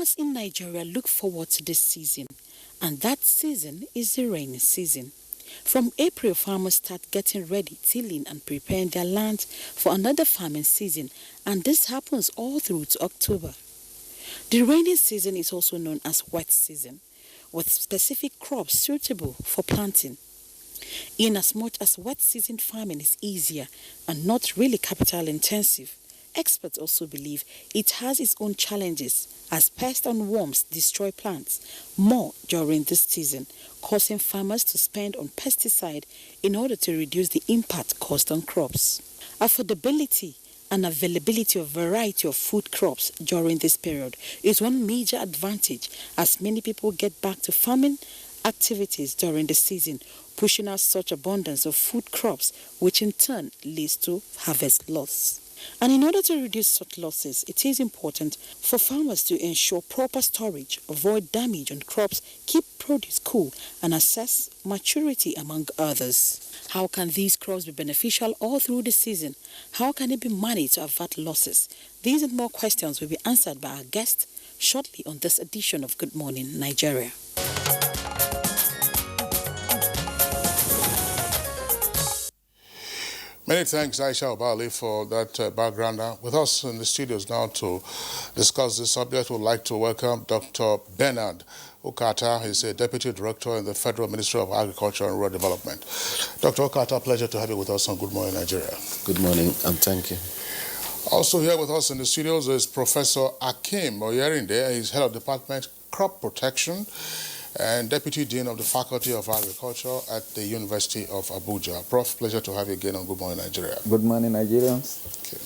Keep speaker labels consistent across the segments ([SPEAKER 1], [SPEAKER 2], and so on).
[SPEAKER 1] Farmers in Nigeria look forward to this season, and that season is the rainy season. From April, farmers start getting ready, tilling and preparing their land for another farming season, and this happens all through to October. The rainy season is also known as wet season, with specific crops suitable for planting. In as much as wet season farming is easier and not really capital intensive, experts also believe it has its own challenges as pests and worms destroy plants more during this season, causing farmers to spend on pesticide in order to reduce the impact caused on crops. Affordability and availability of variety of food crops during this period is one major advantage as many people get back to farming activities during the season, pushing out such abundance of food crops, which in turn leads to harvest loss. And in order to reduce such losses, it is important for farmers to ensure proper storage, avoid damage on crops, keep produce cool, and assess maturity, among others. How can these crops be beneficial all through the season? How can it be managed to avert losses? These and more questions will be answered by our guest shortly on this edition of Good Morning Nigeria.
[SPEAKER 2] Many thanks, Aisha Obali, for that background. With us in the studios now to discuss this subject, we'd like to welcome Dr. Bernard Okata. He's a Deputy Director in the Federal Ministry of Agriculture and Rural Development. Dr. Okata, pleasure to have you with us on Good Morning Nigeria.
[SPEAKER 3] Good morning, and thank you.
[SPEAKER 2] Also here with us in the studios is Professor Akim Oyerinde. He's Head of Department Crop Protection and Deputy Dean of the Faculty of Agriculture at the University of Abuja. Prof, pleasure to have you again on Good Morning Nigeria.
[SPEAKER 4] Good morning, Nigerians.
[SPEAKER 2] Okay.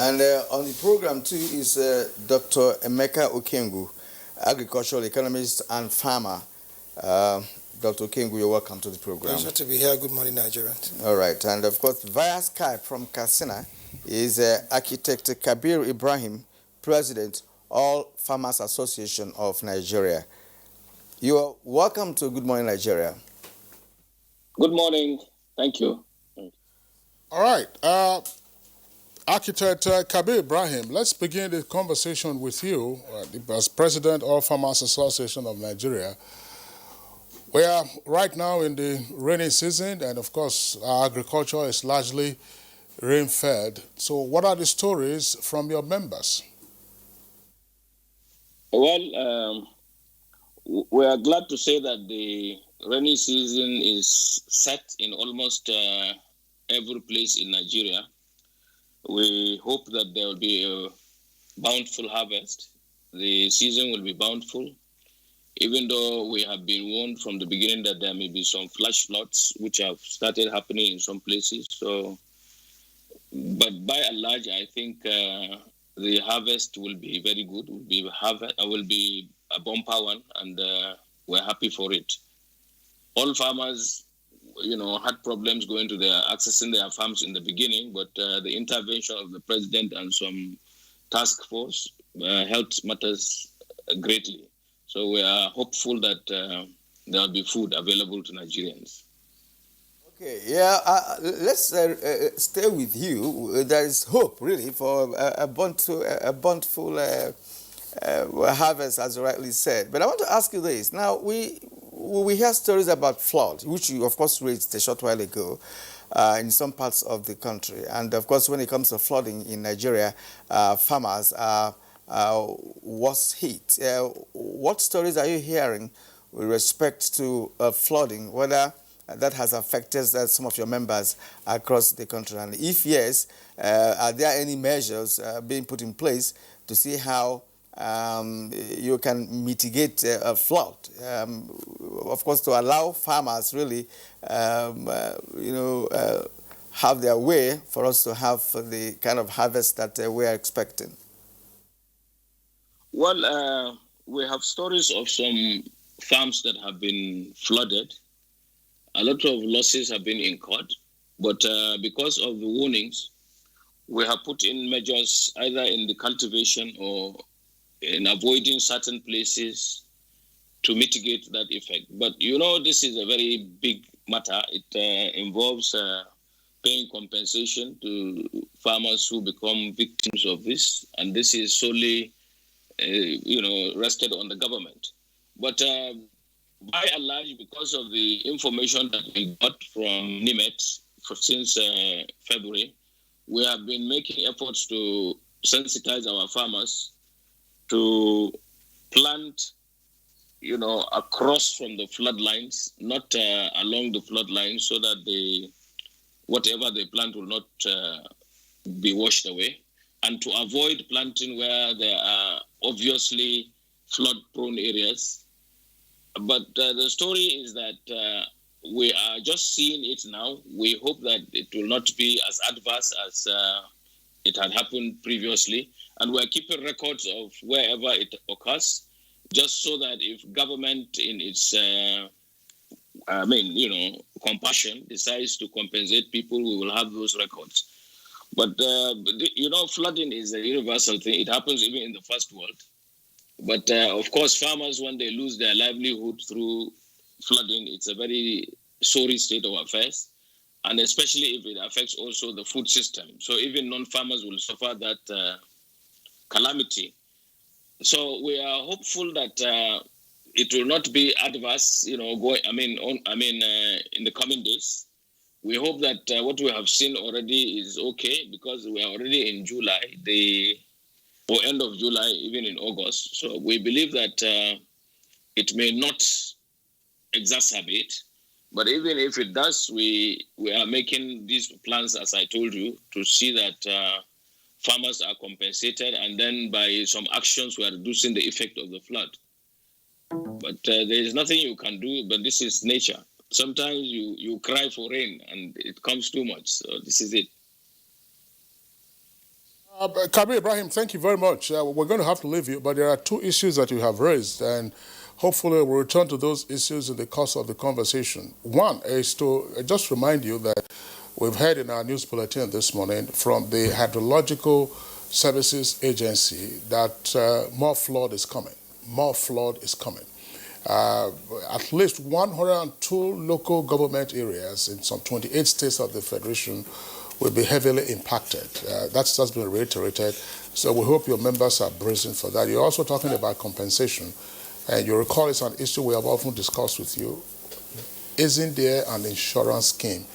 [SPEAKER 4] And on the program too is Dr. Emeka Okengu, agricultural economist and farmer. Dr. Okengu, you're welcome to the program.
[SPEAKER 5] Pleasure to be here. Good morning, Nigerians.
[SPEAKER 4] All right, and of course, via Skype from Katsina is architect Kabir Ibrahim, President, All Farmers Association of Nigeria. You are welcome to Good Morning Nigeria.
[SPEAKER 6] Good morning. Thank you.
[SPEAKER 2] All right. Architect Kabir Ibrahim, let's begin the conversation with you as President of Farmers Association of Nigeria. We are right now in the rainy season, and of course, our agriculture is largely rain-fed. So what are the stories from your members?
[SPEAKER 6] Well, we are glad to say that the rainy season is set in almost every place in Nigeria. We hope that there will be a bountiful harvest. The season will be bountiful, even though we have been warned from the beginning that there may be some flash floods, which have started happening in some places. But by and large, I think the harvest will be very good. Will be a bumper one, and we're happy for it. All farmers, had problems accessing their farms in the beginning, but the intervention of the president and some task force helped matters greatly. So we are hopeful that there will be food available to Nigerians.
[SPEAKER 4] Okay, let's stay with you. There is hope, really, for a bountiful harvest, as you rightly said. But I want to ask you this. Now, we hear stories about flood, which you, of course, raised a short while ago in some parts of the country. And, of course, when it comes to flooding in Nigeria, farmers are worst hit. What stories are you hearing with respect to flooding, whether that has affected some of your members across the country? And if yes, are there any measures being put in place to see how you can mitigate a flood? Of course, to allow farmers really, have their way for us to have the kind of harvest that we are expecting.
[SPEAKER 6] Well, we have stories of some farms that have been flooded. A lot of losses have been incurred, but because of the warnings, we have put in measures either in the cultivation or in avoiding certain places to mitigate that effect. But this is a very big matter. It involves paying compensation to farmers who become victims of this, and this is solely rested on the government. But by and large, because of the information that we got from NIMET since February, we have been making efforts to sensitize our farmers to plant, across from the flood lines, not along the flood lines, so that whatever they plant will not be washed away, and to avoid planting where there are obviously flood-prone areas. But the story is that we are just seeing it now. We hope that it will not be as adverse as it had happened previously. And we're keeping records of wherever it occurs, just so that if government in its, compassion decides to compensate people, we will have those records. But, flooding is a universal thing. It happens even in the first world. But, of course, farmers, when they lose their livelihood through flooding, it's a very sorry state of affairs, and especially if it affects also the food system. So even non-farmers will suffer that calamity. So we are hopeful that it will not be adverse, in the coming days. We hope that what we have seen already is okay, because we are already in July, or end of July, even in August. So we believe that it may not exacerbate, but even if it does, we are making these plans, as I told you, to see that farmers are compensated, and then by some actions we are reducing the effect of the flood. But there is nothing you can do, but this is nature. Sometimes you cry for rain and it comes too much, so this is it.
[SPEAKER 2] Kabir Ibrahim, thank you very much. We're going to have to leave you, but there are two issues that you have raised, and hopefully we'll return to those issues in the course of the conversation. One is to just remind you that we've heard in our news bulletin this morning from the Hydrological Services Agency that more flood is coming. More flood is coming. At least 102 local government areas in some 28 states of the Federation will be heavily impacted. That's just been reiterated. So we hope your members are bracing for that. You're also talking about compensation. And you recall it's an issue we have often discussed with you. Isn't there an insurance scheme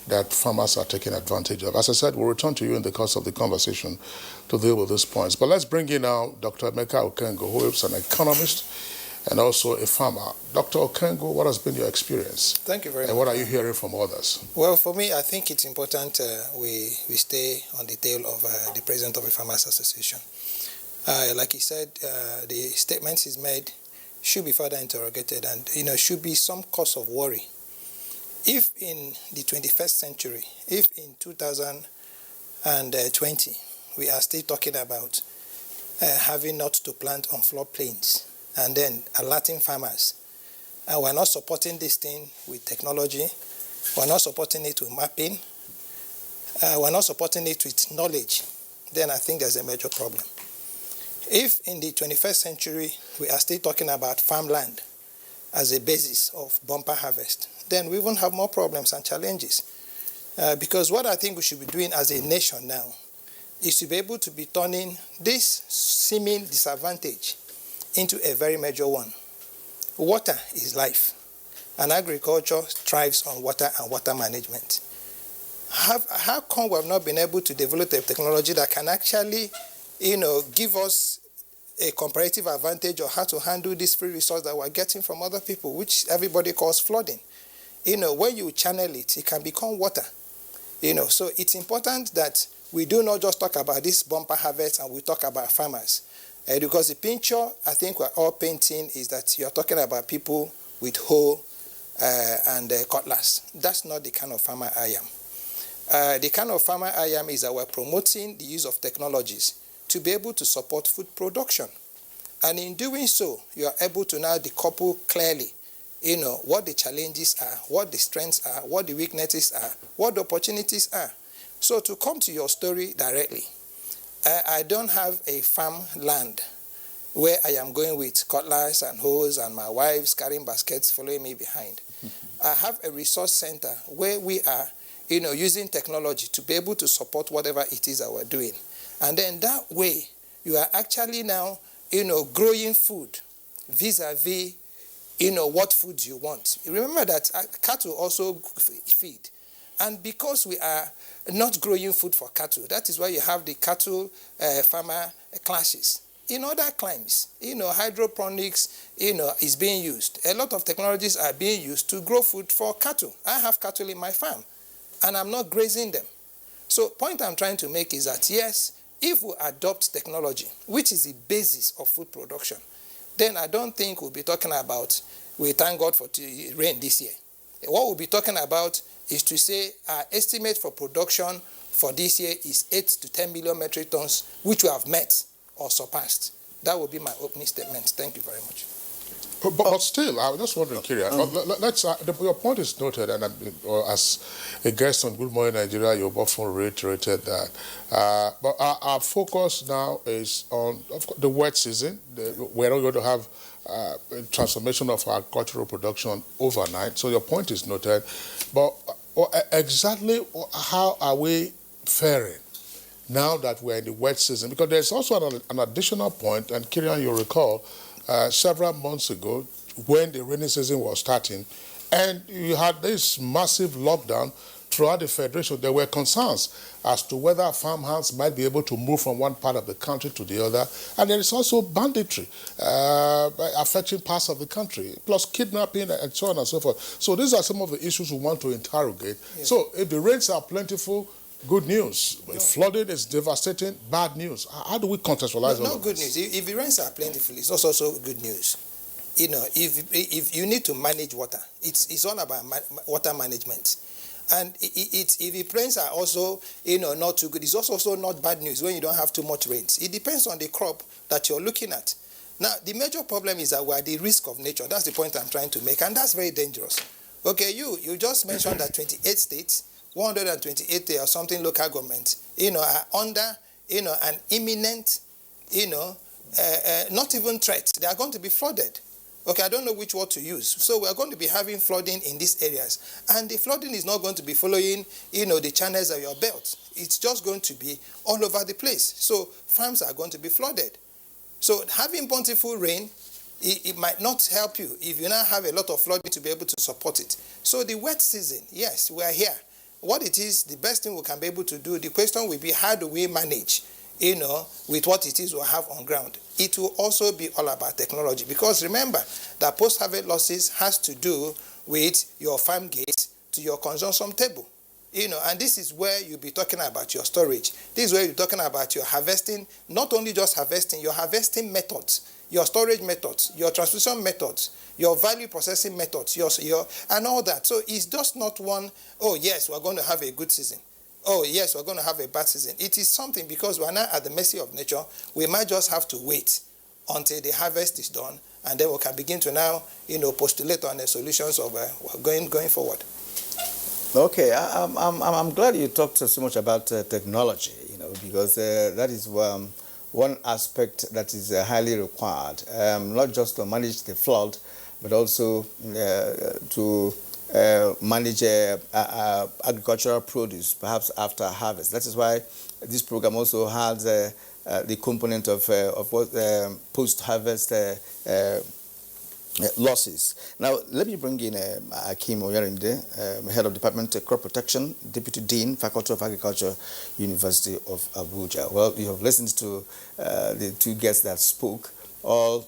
[SPEAKER 2] that farmers are taking advantage of? As I said, we'll return to you in the course of the conversation to deal with these points. But let's bring in now Dr. Emeka Okengo, who is an economist and also a farmer. Dr. Okengo, what has been your experience?
[SPEAKER 5] Thank you very much.
[SPEAKER 2] And what are you hearing from others?
[SPEAKER 5] Well, for me, I think it's important we stay on the tail of the president of the Farmers Association. Like he said, the statements he's made should be further interrogated and, should be some cause of worry. If in the 21st century, if in 2020, we are still talking about having not to plant on floodplains and then alerting farmers, and we're not supporting this thing with technology, we're not supporting it with mapping, we're not supporting it with knowledge, then I think there's a major problem. If in the 21st century we are still talking about farmland as a basis of bumper harvest, then we won't have more problems and challenges. Because what I think we should be doing as a nation now is to be able to be turning this seeming disadvantage into a very major one. Water is life, and agriculture thrives on water and water management. How come we have not been able to develop a technology that can actually, give us a comparative advantage of how to handle this free resource that we're getting from other people, which everybody calls flooding? When you channel it, it can become water. So it's important that we do not just talk about this bumper harvest and we talk about farmers. Because the picture I think we're all painting is that you're talking about people with hoe and cutlass. That's not the kind of farmer I am. The kind of farmer I am is that we're promoting the use of technologies to be able to support food production. And in doing so, you are able to now decouple clearly, what the challenges are, what the strengths are, what the weaknesses are, what the opportunities are. So to come to your story directly, I don't have a farmland where I am going with cutlass and hoes and my wives carrying baskets following me behind. I have a resource center where we are, using technology to be able to support whatever it is that we're doing. And then that way, you are actually now, growing food vis-a-vis, what food you want. Remember that cattle also feed. And because we are not growing food for cattle, that is why you have the cattle farmer clashes. In other climes, hydroponics, is being used. A lot of technologies are being used to grow food for cattle. I have cattle in my farm, and I'm not grazing them. So point I'm trying to make is that, yes, if we adopt technology, which is the basis of food production, then I don't think we'll be talking about, we thank God for rain this year. What we'll be talking about is to say our estimate for production for this year is 8 to 10 million metric tons, which we have met or surpassed. That will be my opening statement. Thank you very much.
[SPEAKER 2] But still, I was just wondering, Kyria, your point is noted, and as a guest on Good Morning Nigeria, you've often reiterated that. But our focus now is on, of course, the wet season. We're not going to have transformation of our agricultural production overnight, so your point is noted. But exactly how are we faring now that we're in the wet season? Because there's also an additional point, and Kyria, you'll recall, several months ago when the rainy season was starting and you had this massive lockdown throughout the Federation, there were concerns as to whether farmhands might be able to move from one part of the country to the other. And there is also banditry affecting parts of the country, plus kidnapping and so on and so forth. So these are some of the issues we want to interrogate. Yes. So if the rains are plentiful, good news. No. If flooding is devastating, bad news. How do we contextualize all of
[SPEAKER 5] good
[SPEAKER 2] this?
[SPEAKER 5] news. If the rains are plentiful, it's also good news. If you need to manage water, it's all about water management. And if the rains are also, not too good, it's also not bad news when you don't have too much rains. It depends on the crop that you're looking at. Now, the major problem is that we're at the risk of nature. That's the point I'm trying to make, and that's very dangerous. Okay, you just mentioned that 28 states, 128 or something local governments, are under, an imminent, not even threat. They are going to be flooded. Okay, I don't know which word to use. So we're going to be having flooding in these areas. And the flooding is not going to be following, the channels of your belt. It's just going to be all over the place. So farms are going to be flooded. So having bountiful rain, it might not help you if you now have a lot of flooding to be able to support it. So the wet season, yes, we are here. What it is, the best thing we can be able to do, the question will be, how do we manage, with what it is we have on ground? It will also be all about technology, because remember that post-harvest losses has to do with your farm gate to your consumption table. And this is where you'll be talking about your storage. This is where you're talking about your harvesting, not only just harvesting, your harvesting methods, your storage methods, your transmission methods, your value processing methods, your and all that. So it's just not one, oh yes, we're going to have a good season. Oh yes, we're going to have a bad season. It is something, because we're not at the mercy of nature. We might just have to wait until the harvest is done, and then we can begin to now, postulate on the solutions of going forward.
[SPEAKER 4] Okay, I'm glad you talked so much about technology, because that is one aspect that is highly required, not just to manage the flood, but also to manage agricultural produce, perhaps after harvest. That is why this program also has the component of what post-harvest losses. Now, let me bring in Akim Oyarimde, Head of Department of Crop Protection, Deputy Dean, Faculty of Agriculture, University of Abuja. Well, you have listened to the two guests that spoke, all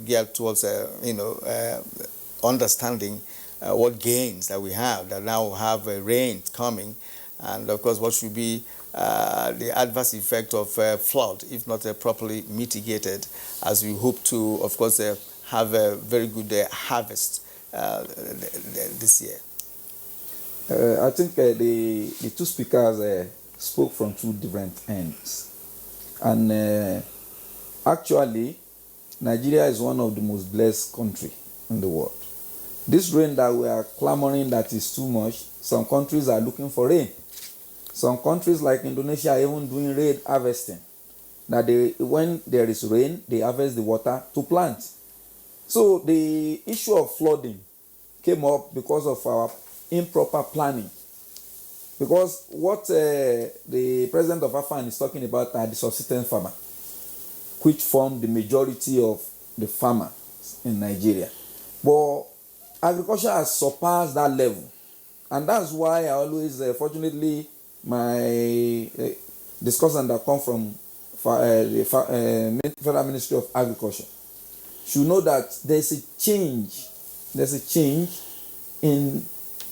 [SPEAKER 4] geared towards, understanding what gains that we have, that now have rain coming, and of course what should be the adverse effect of flood if not properly mitigated, as we hope to, of course, have a very good harvest this year.
[SPEAKER 3] I think the two speakers spoke from two different ends, and actually Nigeria is one of the most blessed countries in the world. This rain that we are clamoring that is too much, some countries are looking for rain. Some countries like Indonesia are even doing rain harvesting. That when there is rain, they harvest the water to plant. So the issue of flooding came up because of our improper planning. Because what the president of AFAN is talking about are the subsistence farmer, which form the majority of the farmers in Nigeria. But agriculture has surpassed that level. And that's why I always, fortunately, my discussant that come from the Federal Ministry of Agriculture should know that there's a change in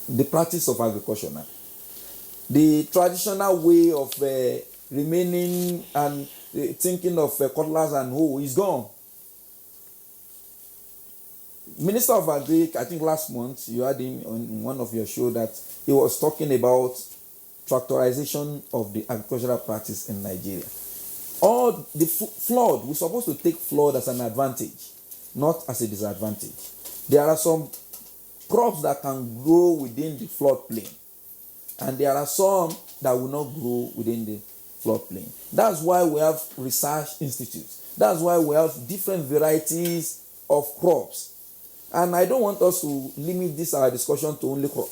[SPEAKER 3] the practice of agriculture now. The traditional way of remaining and thinking of cutlass and hoe is gone. Minister of Agri, I think last month you had him on one of your shows that he was talking about tractorization of the agricultural practice in Nigeria. All the flood, we're supposed to take flood as an advantage, not as a disadvantage. There are some crops that can grow within the floodplain, and there are some that will not grow within the floodplain. That's why we have research institutes. That's why we have different varieties of crops. And I don't want us to limit this our discussion to only crop.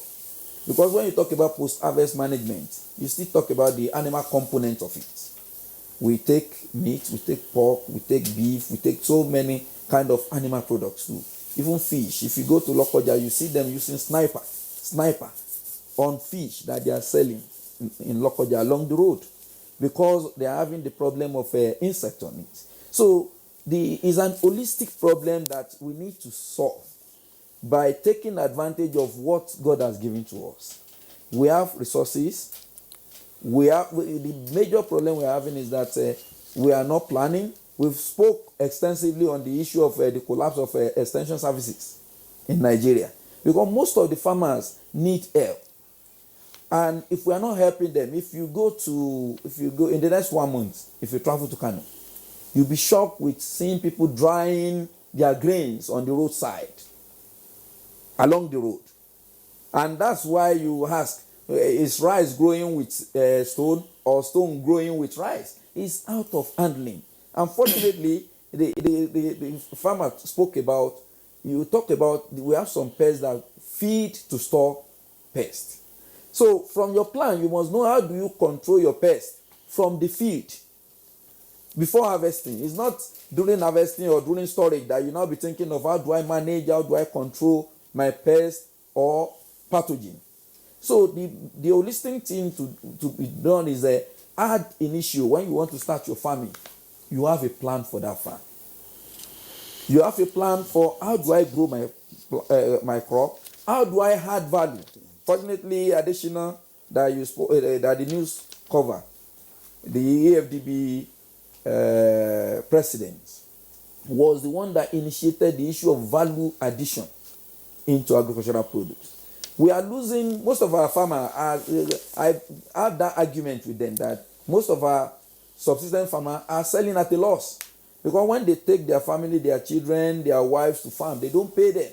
[SPEAKER 3] Because when you talk about post-harvest management, you still talk about the animal component of it. We take meat, we take pork, we take beef, we take so many kind of animal products too. Even fish. If you go to Lokoja, you see them using sniper on fish that they are selling in Lokoja along the road, because they are having the problem of insect on it. So is an holistic problem that we need to solve by taking advantage of what God has given to us. We have resources. The major problem we're having is that we are not planning. We've spoke extensively on the issue of the collapse of extension services in Nigeria, because most of the farmers need help. And if we are not helping them, if you go in the next 1 month, if you travel to Kano, you'll be shocked with seeing people drying their grains on the roadside, along the road. And that's why you ask, is rice growing with stone or stone growing with rice? It's out of handling. Unfortunately, the farmer spoke about, you talked about, we have some pests that feed to store pests. So from your plan, you must know how do you control your pest from the field before harvesting. It's not during harvesting or during storage that you now be thinking of how do I manage, how do I control my pest or pathogen. So the holistic thing to be done is add an issue. When you want to start your farming, you have a plan for that farm. You have a plan for how do I grow my crop, how do I add value. Fortunately, additional that you spoke, that the news cover, the AFDB president was the one that initiated the issue of value addition into agricultural produce. We are losing most of our farmers. I have that argument with them that most of our subsistence farmers are selling at a loss, because when they take their family, their children, their wives to farm, they don't pay them.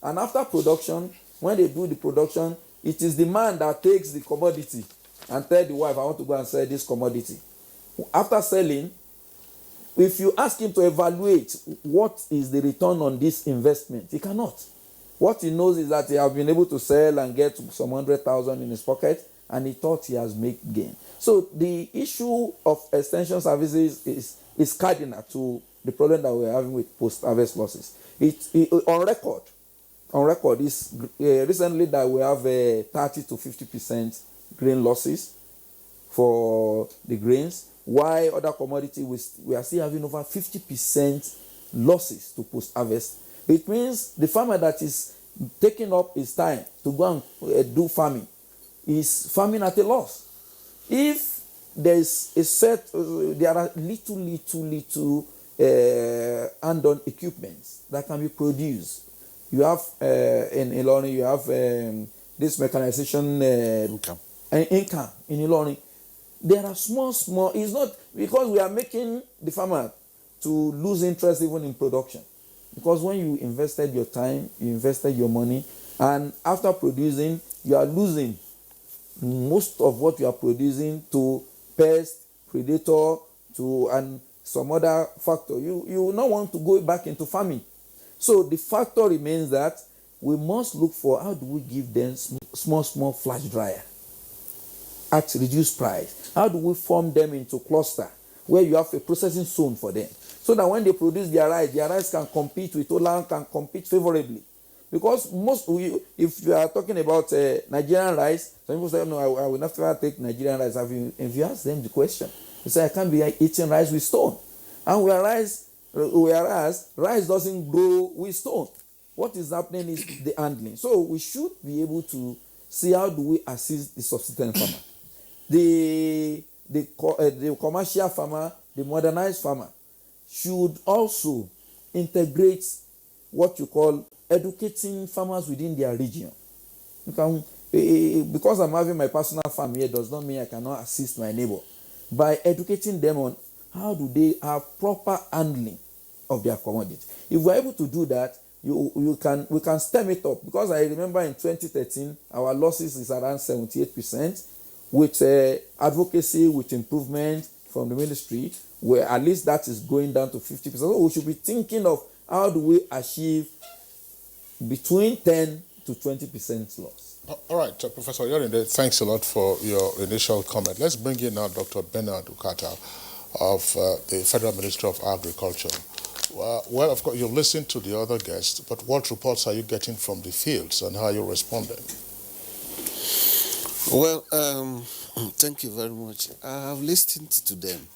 [SPEAKER 3] And after production, when they do the production, it is the man that takes the commodity and tell the wife, I want to go and sell this commodity. After selling, if you ask him to evaluate what is the return on this investment, he cannot. What he knows is that he has been able to sell and get some 100,000 in his pocket, and he thought he has made gain. So the issue of extension services is cardinal to the problem that we're having with post-harvest losses. On record is recently that we have 30 to 50% grain losses for the grains, while other commodities we are still having over 50% losses to post-harvest. It means the farmer that is taking up his time to go and do farming is farming at a loss. If there is there are little hand-on equipments that can be produced. You have in Ilorin, you have this mechanization income in Ilorin. There are small. It's not because we are making the farmer to lose interest even in production. Because when you invested your time, you invested your money, and after producing, you are losing most of what you are producing to pest, predator, and some other factor. You will not want to go back into farming. So the factor remains that we must look for how do we give them small flash dryer at reduced price. How do we form them into cluster where you have a processing zone for them? so that when they produce their rice can compete with Ola, can compete favorably. Because if you are talking about Nigerian rice, some people say, no, I will not ever take Nigerian rice. If you ask them the question, they say, I can't be eating rice with stone. And whereas rice doesn't grow with stone. What is happening is the handling. So we should be able to see how do we assist the subsistence farmer. The commercial farmer, the modernized farmer, should also integrate what you call educating farmers within their region. Because I'm having my personal farm here does not mean I cannot assist my neighbor. By educating them on how do they have proper handling of their commodity. If we're able to do that, we can stem it up. Because I remember in 2013, our losses is around 78%. With advocacy, with improvement from the ministry, where at least that is going down to 50%. So we should be thinking of how do we achieve between 10 to 20% loss.
[SPEAKER 2] All right, Professor Yorinde, thanks a lot for your initial comment. Let's bring in now Dr. Bernard Ukata of the Federal Ministry of Agriculture. Well, of course, you've listened to the other guests, but what reports are you getting from the fields and how are you responding?
[SPEAKER 7] Well, thank you very much. I have listened to them,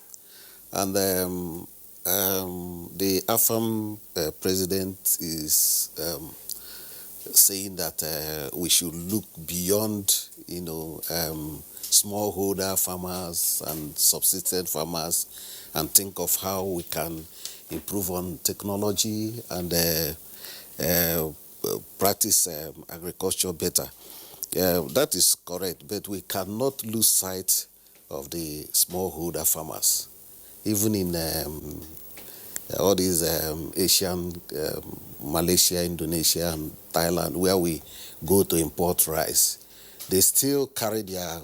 [SPEAKER 7] and the AFAM president is saying that we should look beyond, smallholder farmers and subsistence farmers and think of how we can improve on technology and practice agriculture better. That is correct, but we cannot lose sight of the smallholder farmers. Even in all these Asian, Malaysia, Indonesia, and Thailand, where we go to import rice, they still carry their,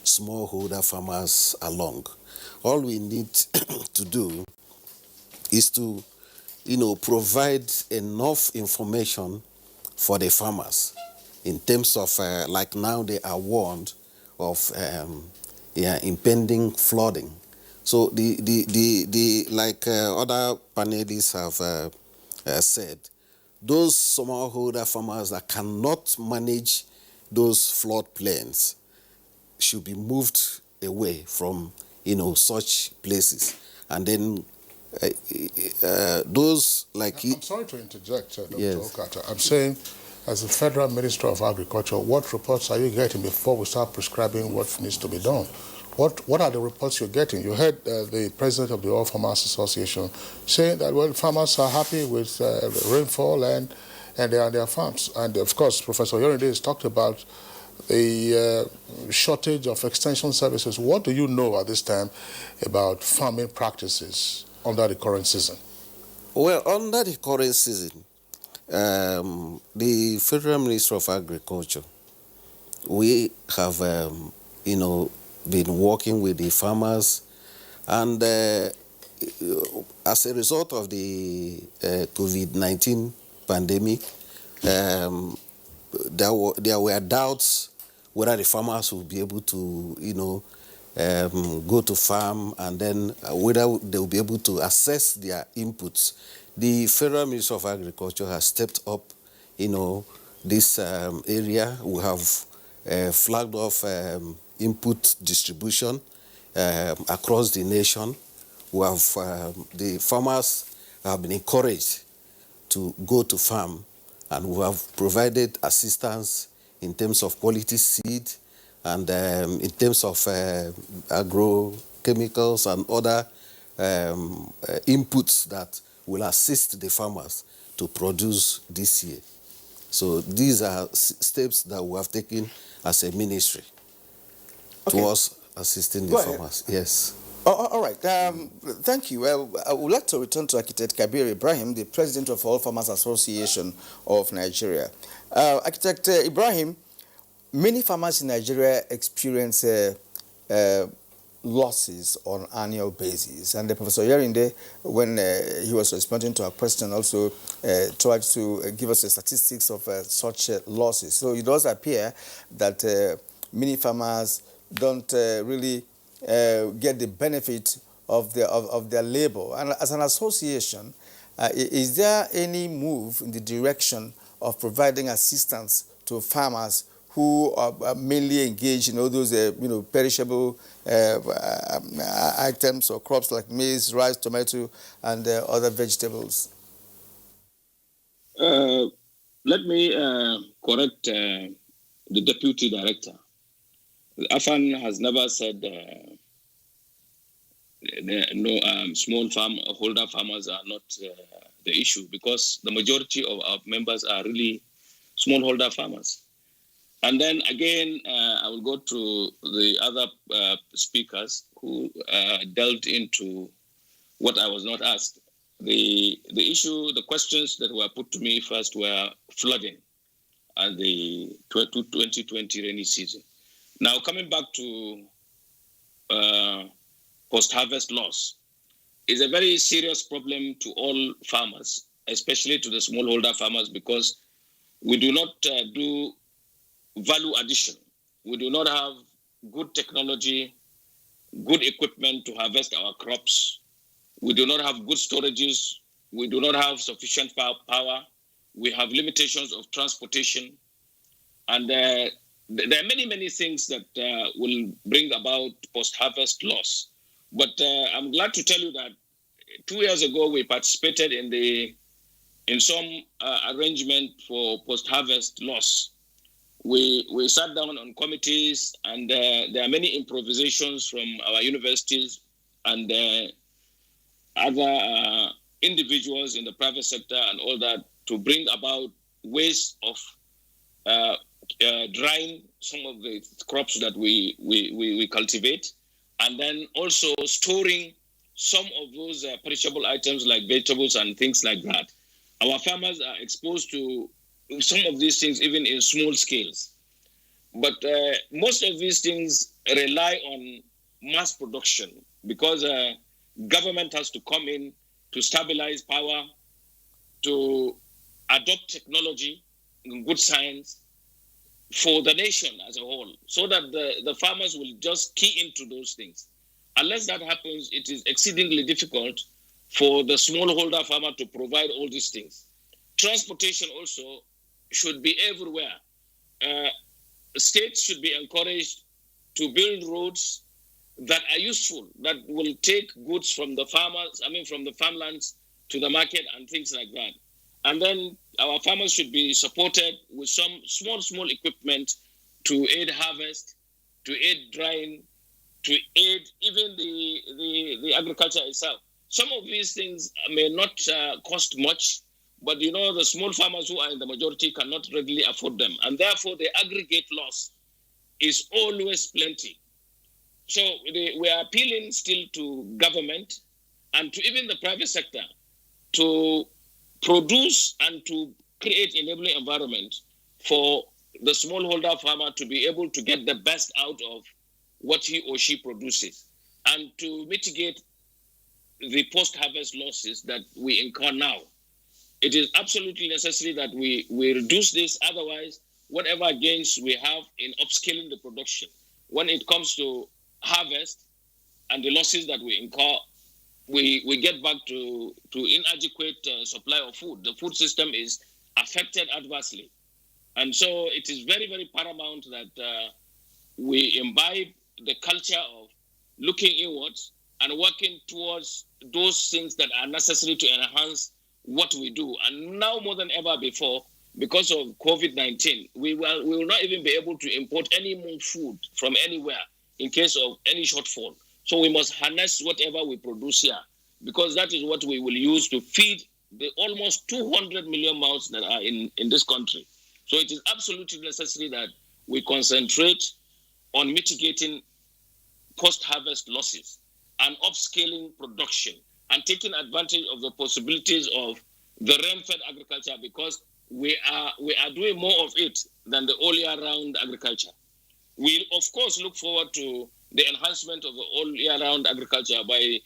[SPEAKER 7] smallholder farmers along. All we need to do is to, provide enough information for the farmers in terms of, like now they are warned of impending flooding. So like other panelists have said, those smallholder farmers that cannot manage those flood plains should be moved away from, such places. And then those like...
[SPEAKER 2] I'm sorry to interject, Dr.
[SPEAKER 7] Yes.
[SPEAKER 2] Okata. I'm saying, as the Federal Minister of Agriculture, what reports are you getting before we start prescribing what needs to be done? What are the reports you're getting? You heard the president of the All Farmers Association saying that, well, farmers are happy with rainfall and they are on their farms. And of course, Professor Yorinde has talked about the shortage of extension services. What do you know at this time about farming practices under the current season?
[SPEAKER 7] Well, under the current season, the Federal Ministry of Agriculture, we have, been working with the farmers, and as a result of the COVID-19 pandemic, there were doubts whether the farmers would be able to, go to farm, and then whether they will be able to assess their inputs. The Federal Ministry of Agriculture has stepped up, this area. We have flagged off input distribution across the nation. We have the farmers have been encouraged to go to farm, and we have provided assistance in terms of quality seed and in terms of agrochemicals and other inputs that will assist the farmers to produce this year. So these are steps that we have taken as a ministry towards assisting the farmers. Yes.
[SPEAKER 4] All right. Thank you. I would like to return to Architect Kabir Ibrahim, the president of All Farmers Association of Nigeria. Architect Ibrahim, many farmers in Nigeria experience losses on annual basis, and Professor Yorinde, when he was responding to our question, also tried to give us the statistics of such losses. So it does appear that many farmers don't really get the benefit of their labor. And as an association, is there any move in the direction of providing assistance to farmers who are mainly engaged in all those perishable items or crops like maize, rice, tomato, and other vegetables?
[SPEAKER 6] Let me correct the deputy director. AFAN has never said small holder farmers are not the issue, because the majority of our members are really smallholder farmers. And then again, I will go to the other speakers who delved into what I was not asked. The issue, the questions that were put to me first were flooding and the 2020 rainy season. Now, coming back to post-harvest loss, is a very serious problem to all farmers, especially to the smallholder farmers, because we do not do value addition. We do not have good technology, good equipment to harvest our crops. We do not have good storages. We do not have sufficient power. We have limitations of transportation. And there are many, many things that will bring about post-harvest loss. But I'm glad to tell you that 2 years ago, we participated in some arrangement for post-harvest loss. We sat down on committees, and there are many improvisations from our universities and other individuals in the private sector and all that to bring about ways of drying some of the crops that we cultivate, and then also storing some of those perishable items like vegetables and things like that. Our farmers are exposed to some of these things even in small scales. But most of these things rely on mass production, because government has to come in to stabilize power, to adopt technology and good science for the nation as a whole, so that the farmers will just key into those things. Unless that happens, it is exceedingly difficult for the smallholder farmer to provide all these things. Transportation also should be everywhere. States should be encouraged to build roads that are useful, that will take goods from the from the farmlands to the market and things like that. And then our farmers should be supported with some small equipment to aid harvest, to aid drying, to aid even the agriculture itself. Some of these things may not cost much, but the small farmers who are in the majority cannot readily afford them. And therefore, the aggregate loss is always plenty. So we are appealing still to government and to even the private sector to produce and to create enabling environment for the smallholder farmer to be able to get the best out of what he or she produces, and to mitigate the post-harvest losses that we incur now. It is absolutely necessary that we reduce this. Otherwise, whatever gains we have in upscaling the production, when it comes to harvest and the losses that we incur, we get back to inadequate supply of food. The food system is affected adversely. And so it is very, very paramount that we imbibe the culture of looking inwards and working towards those things that are necessary to enhance what we do. And now more than ever before, because of COVID-19, we will not even be able to import any more food from anywhere in case of any shortfall. So we must harness whatever we produce here, because that is what we will use to feed the almost 200 million mouths that are in this country. So it is absolutely necessary that we concentrate on mitigating post-harvest losses and upscaling production and taking advantage of the possibilities of the rain-fed agriculture, because we are doing more of it than the all-year-round agriculture. We, of course, look forward to the enhancement of the all-year-round agriculture by,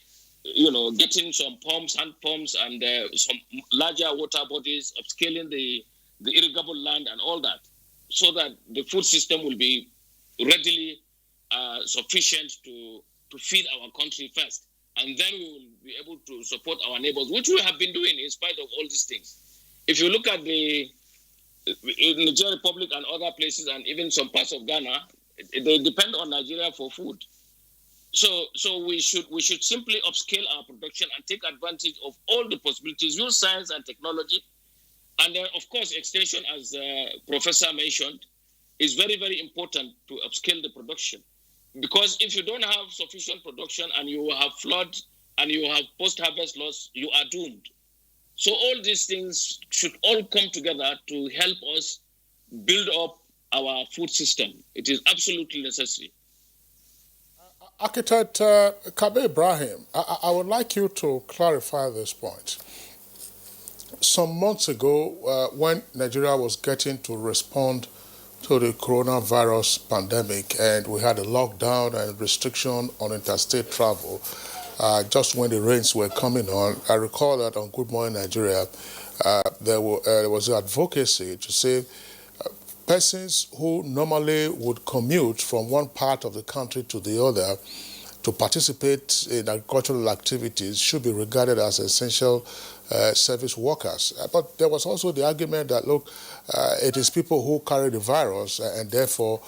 [SPEAKER 6] getting some pumps, hand pumps, and some larger water bodies, upscaling the irrigable land and all that, so that the food system will be readily sufficient to feed our country first. and then we will be able to support our neighbors, which we have been doing in spite of all these things. If you look at the Nigeria Republic and other places, and even some parts of Ghana, they depend on Nigeria for food. So we should simply upscale our production and take advantage of all the possibilities, use science and technology, and then of course extension, as Professor mentioned, is very, very important to upscale the production. Because if you don't have sufficient production and you have flood and you have post-harvest loss, you are doomed. So all these things should all come together to help us build up our food system. It is absolutely necessary.
[SPEAKER 2] Architect Kabe Ibrahim, I would like you to clarify this point. Some months ago, when Nigeria was getting to respond to the coronavirus pandemic and we had a lockdown and restriction on interstate travel, just when the rains were coming on, I recall that on Good Morning Nigeria, there was advocacy to say persons who normally would commute from one part of the country to the other to participate in agricultural activities should be regarded as essential service workers. But there was also the argument that, look, it is people who carry the virus, and therefore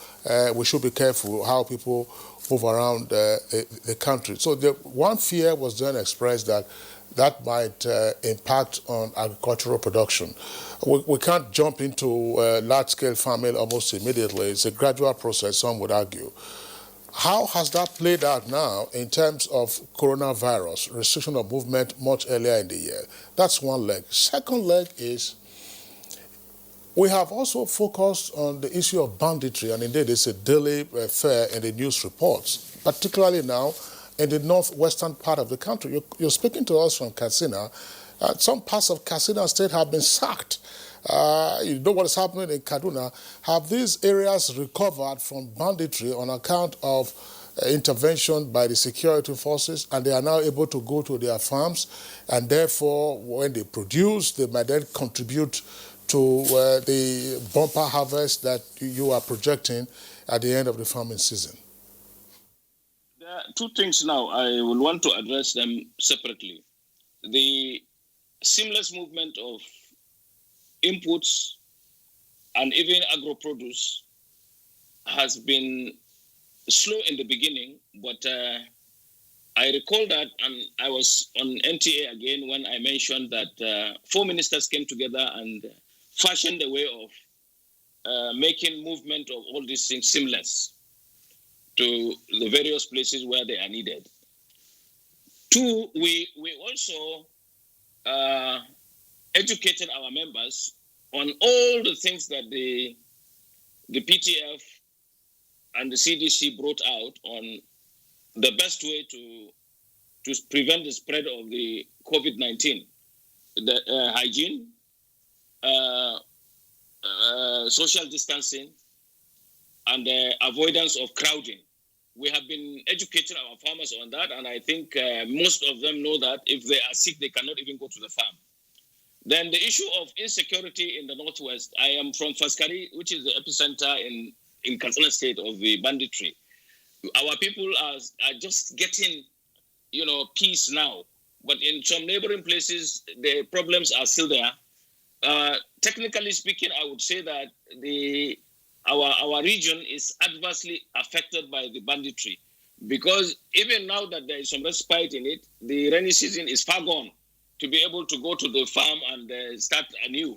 [SPEAKER 2] we should be careful how people move around the country. So the one fear was then expressed that might impact on agricultural production. We can't jump into large-scale farming almost immediately. It's a gradual process, some would argue. How has that played out now in terms of coronavirus, restriction of movement much earlier in the year? That's one leg. Second leg is we have also focused on the issue of banditry, and indeed it's a daily affair in the news reports, particularly now in the northwestern part of the country. You're speaking to us from Katsina. Some parts of Katsina State have been sacked. You know what is happening in Kaduna. Have these areas recovered from banditry on account of intervention by the security forces, and they are now able to go to their farms, and therefore when they produce, they might then contribute to the bumper harvest that you are projecting at the end of the farming season?
[SPEAKER 6] There are two things now. I will want to address them separately. The seamless movement of inputs and even agro-produce has been slow in the beginning, but I recall that, and I was on NTA again when I mentioned that 4 ministers came together and fashioned a way of making movement of all these things seamless to the various places where they are needed. Two, we also educated our members on all the things that the PTF and the CDC brought out on the best way to prevent the spread of the COVID-19, the hygiene, social distancing, and the avoidance of crowding. We have been educating our farmers on that, and I think most of them know that if they are sick, they cannot even go to the farm. Then the issue of insecurity in the Northwest. I am from Faskari, which is the epicenter in Katsina State of the banditry. Our people are just getting, peace now. But in some neighboring places, the problems are still there. Technically speaking, I would say that our region is adversely affected by the banditry, because even now that there is some respite in it, the rainy season is far gone to be able to go to the farm and start anew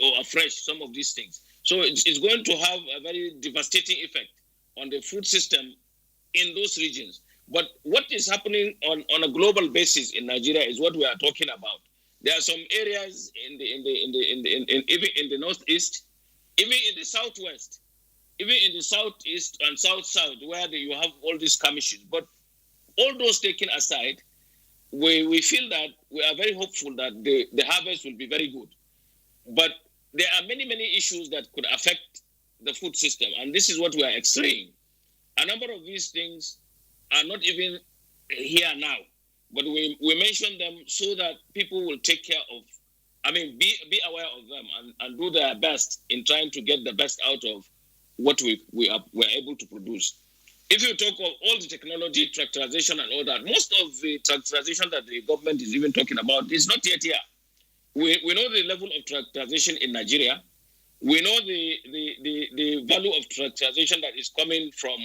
[SPEAKER 6] or afresh some of these things. So it's going to have a very devastating effect on the food system in those regions. But what is happening on a global basis in Nigeria is what we are talking about. There are some areas even in the northeast, even in the southwest, even in the southeast and south where you have all these skirmishes. But all those taken aside, we feel that we are very hopeful that the harvest will be very good. But there are many, many issues that could affect the food system, and this is what we are x-raying. A number of these things are not even here now, but we mention them so that people will take care of, be aware of them and do their best in trying to get the best out of what we are able to produce. If you talk of all the technology, tractorization and all that, most of the tractorization that the government is even talking about is not yet here. We know the level of tractorization in Nigeria. We know the value of tractorization that is coming from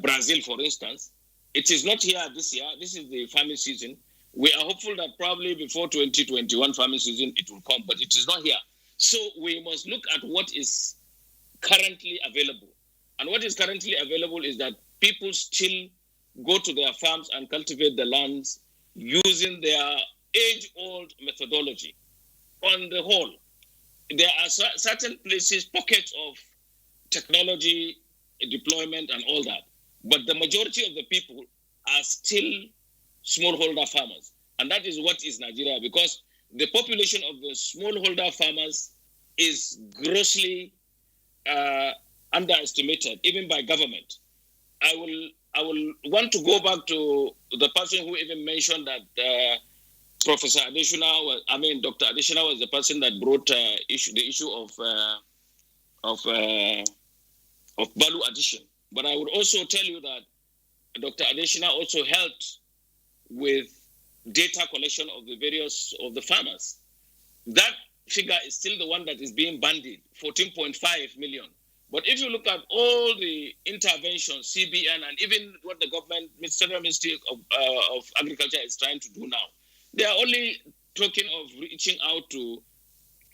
[SPEAKER 6] Brazil, for instance. It is not here this year. This is the farming season. We are hopeful that probably before 2021 farming season, it will come, but it is not here. So we must look at what is currently available. And what is currently available is that people still go to their farms and cultivate the lands using their age-old methodology. On the whole, there are certain places, pockets of technology deployment and all that, but the majority of the people are still smallholder farmers. And that is what is Nigeria, because the population of the smallholder farmers is grossly underestimated, even by government. I will want to go back to the person who even mentioned that Dr. Adeshina was the person that brought the issue of value addition. But I would also tell you that Dr. Adeshina also helped with data collection of the various of the farmers. That figure is still the one that is being bandied, 14.5 million. But if you look at all the interventions, CBN, and even what the government, Federal Ministry of Agriculture is trying to do now, they are only talking of reaching out to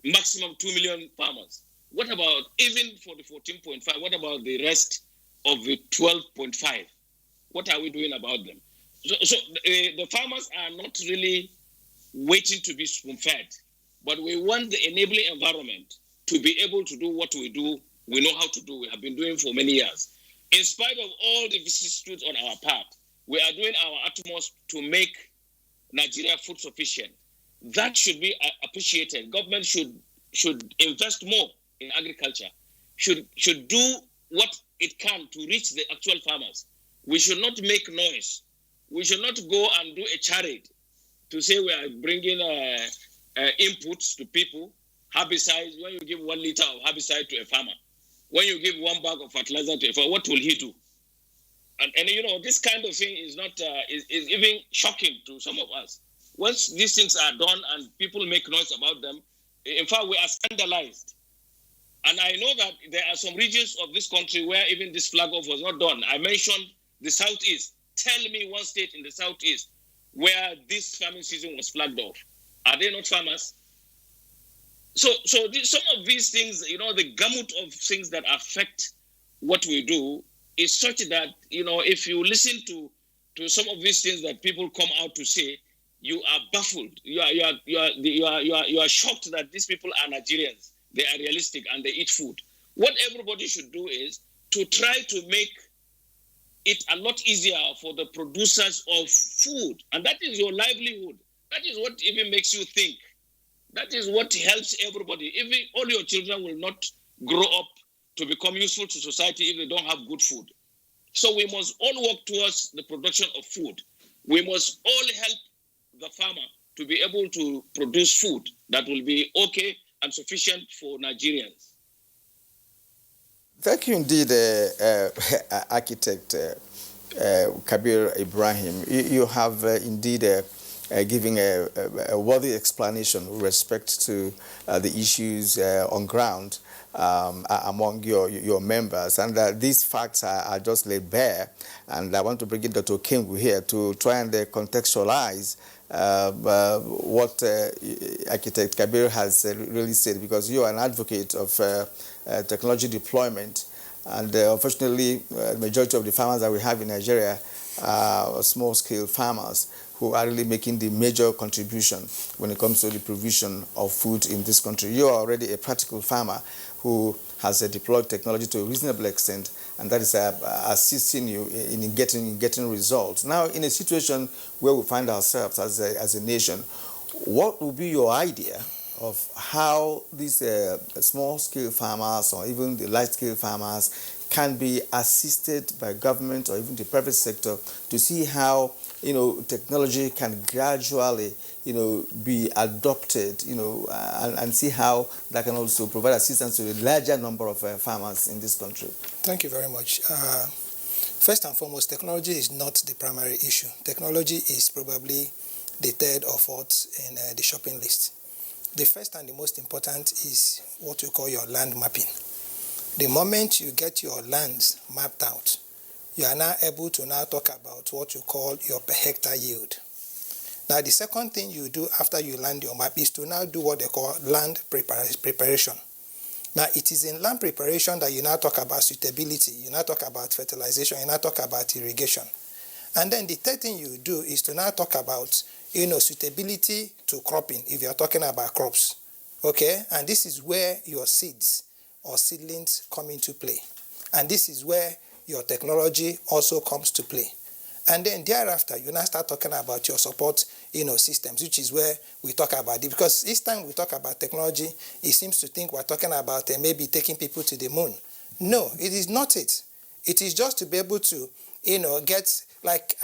[SPEAKER 6] maximum 2 million farmers. What about, even for the 14.5, what about the rest of the 12.5? What are we doing about them? So the farmers are not really waiting to be spoon-fed, but we want the enabling environment to be able to do what we do. We know how to do. We have been doing for many years. In spite of all the vicissitudes on our part, we are doing our utmost to make Nigeria food sufficient. That should be appreciated. Government should invest more in agriculture, should do what it can to reach the actual farmers. We should not make noise. We should not go and do a charade to say we are bringing inputs to people, herbicides. When you give 1 liter of herbicide to a farmer, when you give 1 bag of fertilizer to a farmer, what will he do? And you know, this kind of thing is not is even shocking to some of us. Once these things are done and people make noise about them, in fact, we are scandalized. And I know that there are some regions of this country where even this flag off was not done. I mentioned the Southeast. Tell me one state in the Southeast where this farming season was flagged off. Are they not farmers? So some of these things, you know, the gamut of things that affect what we do is such that, you know, if you listen to some of these things that people come out to say, you are baffled. You are shocked that these people are Nigerians. They are realistic and they eat food. What everybody should do is to try to make it a lot easier for the producers of food. And that is your livelihood. That is what even makes you think. That is what helps everybody. Even all your children will not grow up to become useful to society if they don't have good food. So we must all work towards the production of food. We must all help the farmer to be able to produce food that will be okay and sufficient for Nigerians.
[SPEAKER 4] Thank you indeed, Architect Kabir Ibrahim. You have indeed given a worthy explanation with respect to the issues on ground among your members, and these facts are just laid bare. And I want to bring in Dr. Kengu here to try and contextualize what Architect Kabir has really said, because you are an advocate of technology deployment, and unfortunately the majority of the farmers that we have in Nigeria are small-scale farmers who are really making the major contribution when it comes to the provision of food in this country. You are already a practical farmer who has deployed technology to a reasonable extent, and that is assisting you in getting results. Now, in a situation where we find ourselves as a nation, what would be your idea of how these small-scale farmers or even the large-scale farmers can be assisted by government or even the private sector to see how, you know, technology can gradually, you know, be adopted, you know, and see how that can also provide assistance to a larger number of farmers in this country?
[SPEAKER 5] Thank you very much. First and foremost, technology is not the primary issue. Technology is probably the third or fourth in the shopping list. The first and the most important is what we call your land mapping. The moment you get your lands mapped out, you are now able to now talk about what you call your per hectare yield. Now, the second thing you do after you land your map is to now do what they call land preparation. Now, it is in land preparation that you now talk about suitability, you now talk about fertilization, you now talk about irrigation. And then the third thing you do is to now talk about, suitability to cropping, if you're talking about crops, okay? And this is where your seeds or seedlings come into play. And this is where your technology also comes to play. And then thereafter, you now start talking about your support, systems, which is where we talk about it. Because each time we talk about technology, it seems to think we're talking about maybe taking people to the moon. No, it is not it. It is just to be able to, get, like,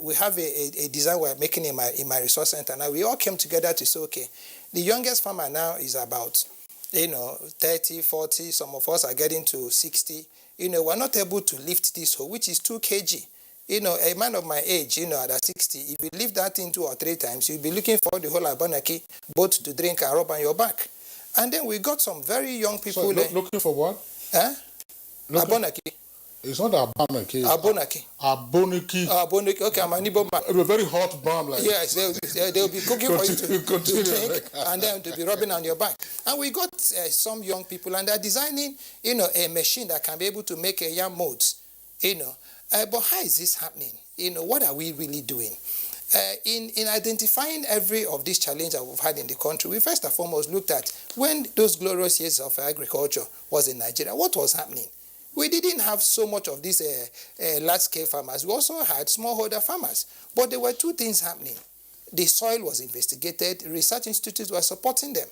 [SPEAKER 5] we have a design we're making in my resource center. Now, we all came together to say, okay, the youngest farmer now is about, 30, 40. Some of us are getting to 60. We're not able to lift this whole, which is 2 kg. A man of my age, at 60, if you lift that in 2 or 3 times, you'll be looking for the whole abonaki, both to drink and rub on your back. And then we got some very young people.
[SPEAKER 2] So, looking for what?
[SPEAKER 5] Abonaki.
[SPEAKER 2] It's not abonaki.
[SPEAKER 5] Abonaki.
[SPEAKER 2] Abonaki.
[SPEAKER 5] Abonaki. Okay, I'm an Igbo man.
[SPEAKER 2] A very hot bomb like
[SPEAKER 5] yes, they'll be cooking for you to drink and then to be rubbing on your back. And we got some young people, and they're designing, a machine that can be able to make yam molds, But how is this happening? What are we really doing? In identifying every of these challenges that we've had in the country, we first and foremost looked at when those glorious years of agriculture was in Nigeria, what was happening? We didn't have so much of these large-scale farmers. We also had smallholder farmers. But there were 2 things happening. The soil was investigated, research institutes were supporting them.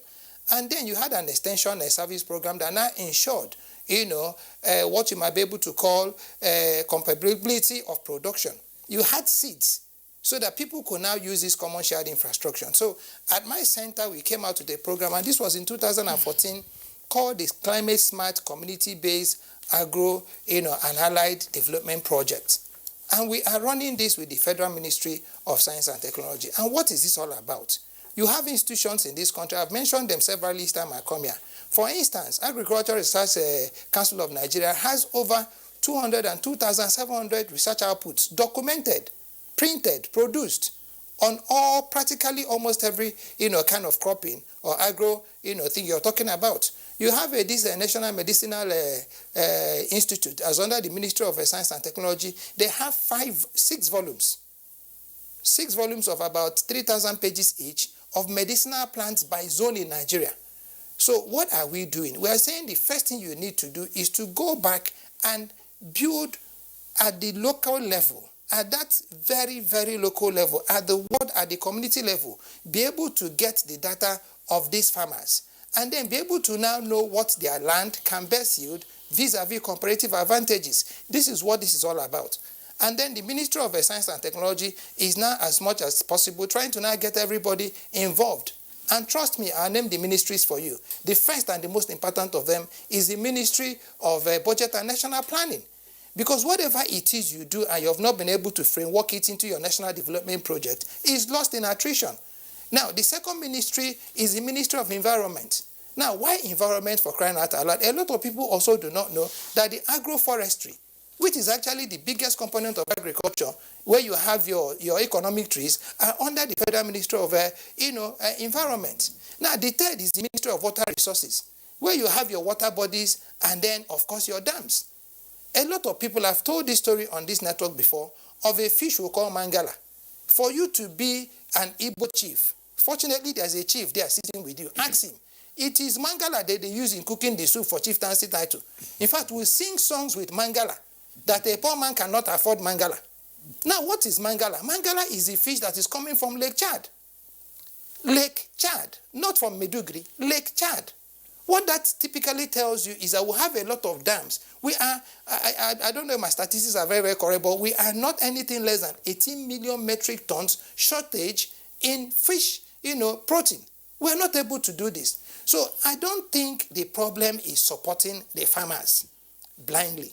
[SPEAKER 5] And then you had an extension service program that now ensured what you might be able to call comparability of production. You had seeds so that people could now use this common shared infrastructure. So at my center, we came out with a program, and this was in 2014, called the Climate Smart Community-Based Agro and Allied Development Project. And we are running this with the Federal Ministry of Science and Technology. And what is this all about? You have institutions in this country. I've mentioned them several each time I come here. For instance, Agricultural Research Council of Nigeria has over 202,700 research outputs documented, printed, produced on practically almost every, kind of cropping or agro, thing you're talking about. You have this National Medicinal Institute, as under the Ministry of Science and Technology. They have 6 volumes. 6 volumes of about 3,000 pages each of medicinal plants by zone in Nigeria. So what are we doing? We are saying the first thing you need to do is to go back and build at the local level, at that very, very local level, at the ward, at the community level, be able to get the data of these farmers, and then be able to now know what their land can best yield vis-a-vis comparative advantages. This is what this is all about. And then the Ministry of Science and Technology is now, as much as possible, trying to now get everybody involved. And trust me, I'll name the ministries for you. The first and the most important of them is the Ministry of Budget and National Planning. Because whatever it is you do and you have not been able to framework it into your national development project is lost in attrition. Now, the second ministry is the Ministry of Environment. Now, why environment, for crying out loud? A lot of people also do not know that the agroforestry, which is actually the biggest component of agriculture, where you have your economic trees, are under the Federal Ministry of Environment. Now, the third is the Ministry of Water Resources, where you have your water bodies and then, of course, your dams. A lot of people have told this story on this network before of a fish we call mangala. For you to be an Igbo chief, fortunately, there's a chief there sitting with you. Ask him. It is mangala that they use in cooking the soup for chieftaincy title. In fact, we sing songs with mangala that a poor man cannot afford mangala. Now, what is mangala? Mangala is a fish that is coming from Lake Chad. Lake Chad, not from Medugri, Lake Chad. What that typically tells you is that we have a lot of dams. We are, I don't know if my statistics are very, very correct, but we are not anything less than 18 million metric tons shortage in fish, protein. We are not able to do this. So I don't think the problem is supporting the farmers blindly.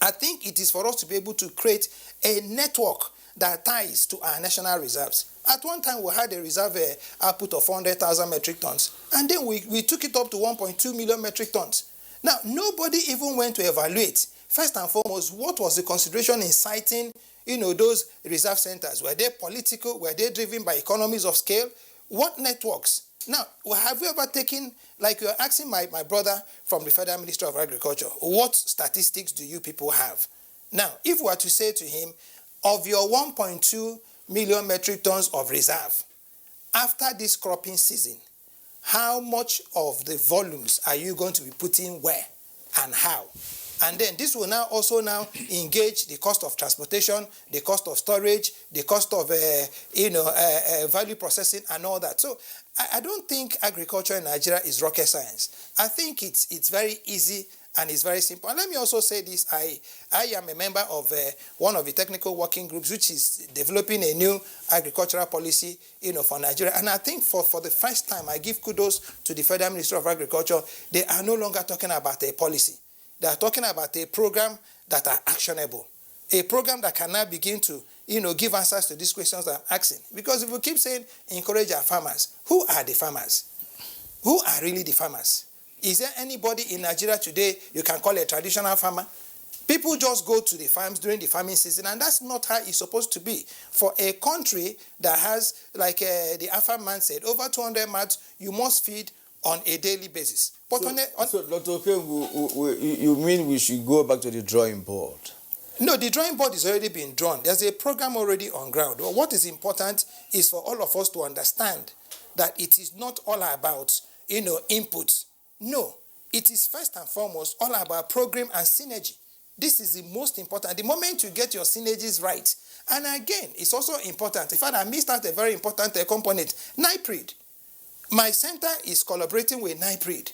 [SPEAKER 5] I think it is for us to be able to create a network that ties to our national reserves. At one time, we had a reserve output of 400,000 metric tons, and then we took it up to 1.2 million metric tons. Now, nobody even went to evaluate, first and foremost, what was the consideration in citing, those reserve centers? Were they political? Were they driven by economies of scale? What networks? Now, have you ever taken, like you're asking my brother from the Federal Ministry of Agriculture, what statistics do you people have? Now, if we were to say to him, of your 1.2 million metric tons of reserve, after this cropping season, how much of the volumes are you going to be putting where and how? And then this will now also engage the cost of transportation, the cost of storage, the cost of value processing and all that. So I don't think agriculture in Nigeria is rocket science. I think it's very easy and it's very simple. And let me also say this, I am a member of one of the technical working groups which is developing a new agricultural policy for Nigeria. And I think for the first time, I give kudos to the Federal Ministry of Agriculture. They are no longer talking about a policy. They are talking about a program that are actionable, a program that can now begin to, give answers to these questions that I'm asking. Because if we keep saying encourage our farmers, who are the farmers? Who are really the farmers? Is there anybody in Nigeria today you can call a traditional farmer? People just go to the farms during the farming season, and that's not how it's supposed to be. For a country that has, like the Alpha man said, over 200 mouths, you must feed on a daily basis. But
[SPEAKER 4] so Dr. Okengwu, you mean we should go back to the drawing board?
[SPEAKER 5] No, the drawing board is already being drawn. There's a program already on ground. What is important is for all of us to understand that it is not all about, inputs. No, it is first and foremost all about program and synergy. This is the most important. The moment you get your synergies right, and again, it's also important. In fact, I missed out a very important component, NIPRID. My center is collaborating with NIPRID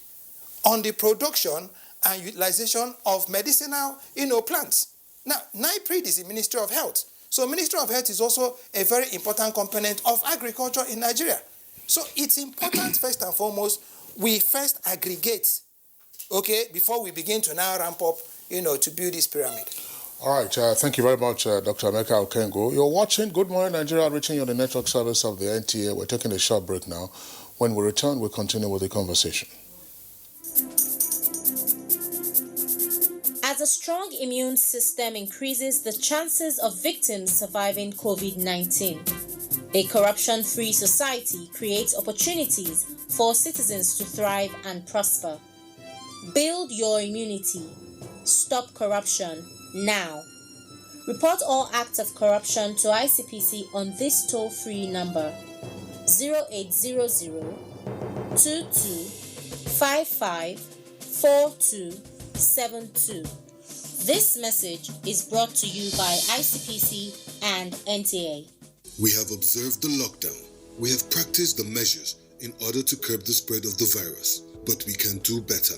[SPEAKER 5] on the production and utilization of medicinal, plants. Now, NIPRID is the Ministry of Health. So Ministry of Health is also a very important component of agriculture in Nigeria. So it's important, first and foremost, we first aggregate, before we begin to now ramp up, to build this pyramid.
[SPEAKER 2] All right, thank you very much, Dr. Emeka Okengwu. You're watching Good Morning Nigeria, reaching you on the network service of the NTA. We're taking a short break now. When we return, we'll continue with the conversation.
[SPEAKER 8] As a strong immune system increases the chances of victims surviving COVID-19, a corruption-free society creates opportunities for citizens to thrive and prosper. Build your immunity. Stop corruption now. Report all acts of corruption to ICPC on this toll-free number 0800 2255 4272. This message is brought to you by ICPC and NTA.
[SPEAKER 9] We have observed the lockdown. We have practiced the measures in order to curb the spread of the virus, but we can do better.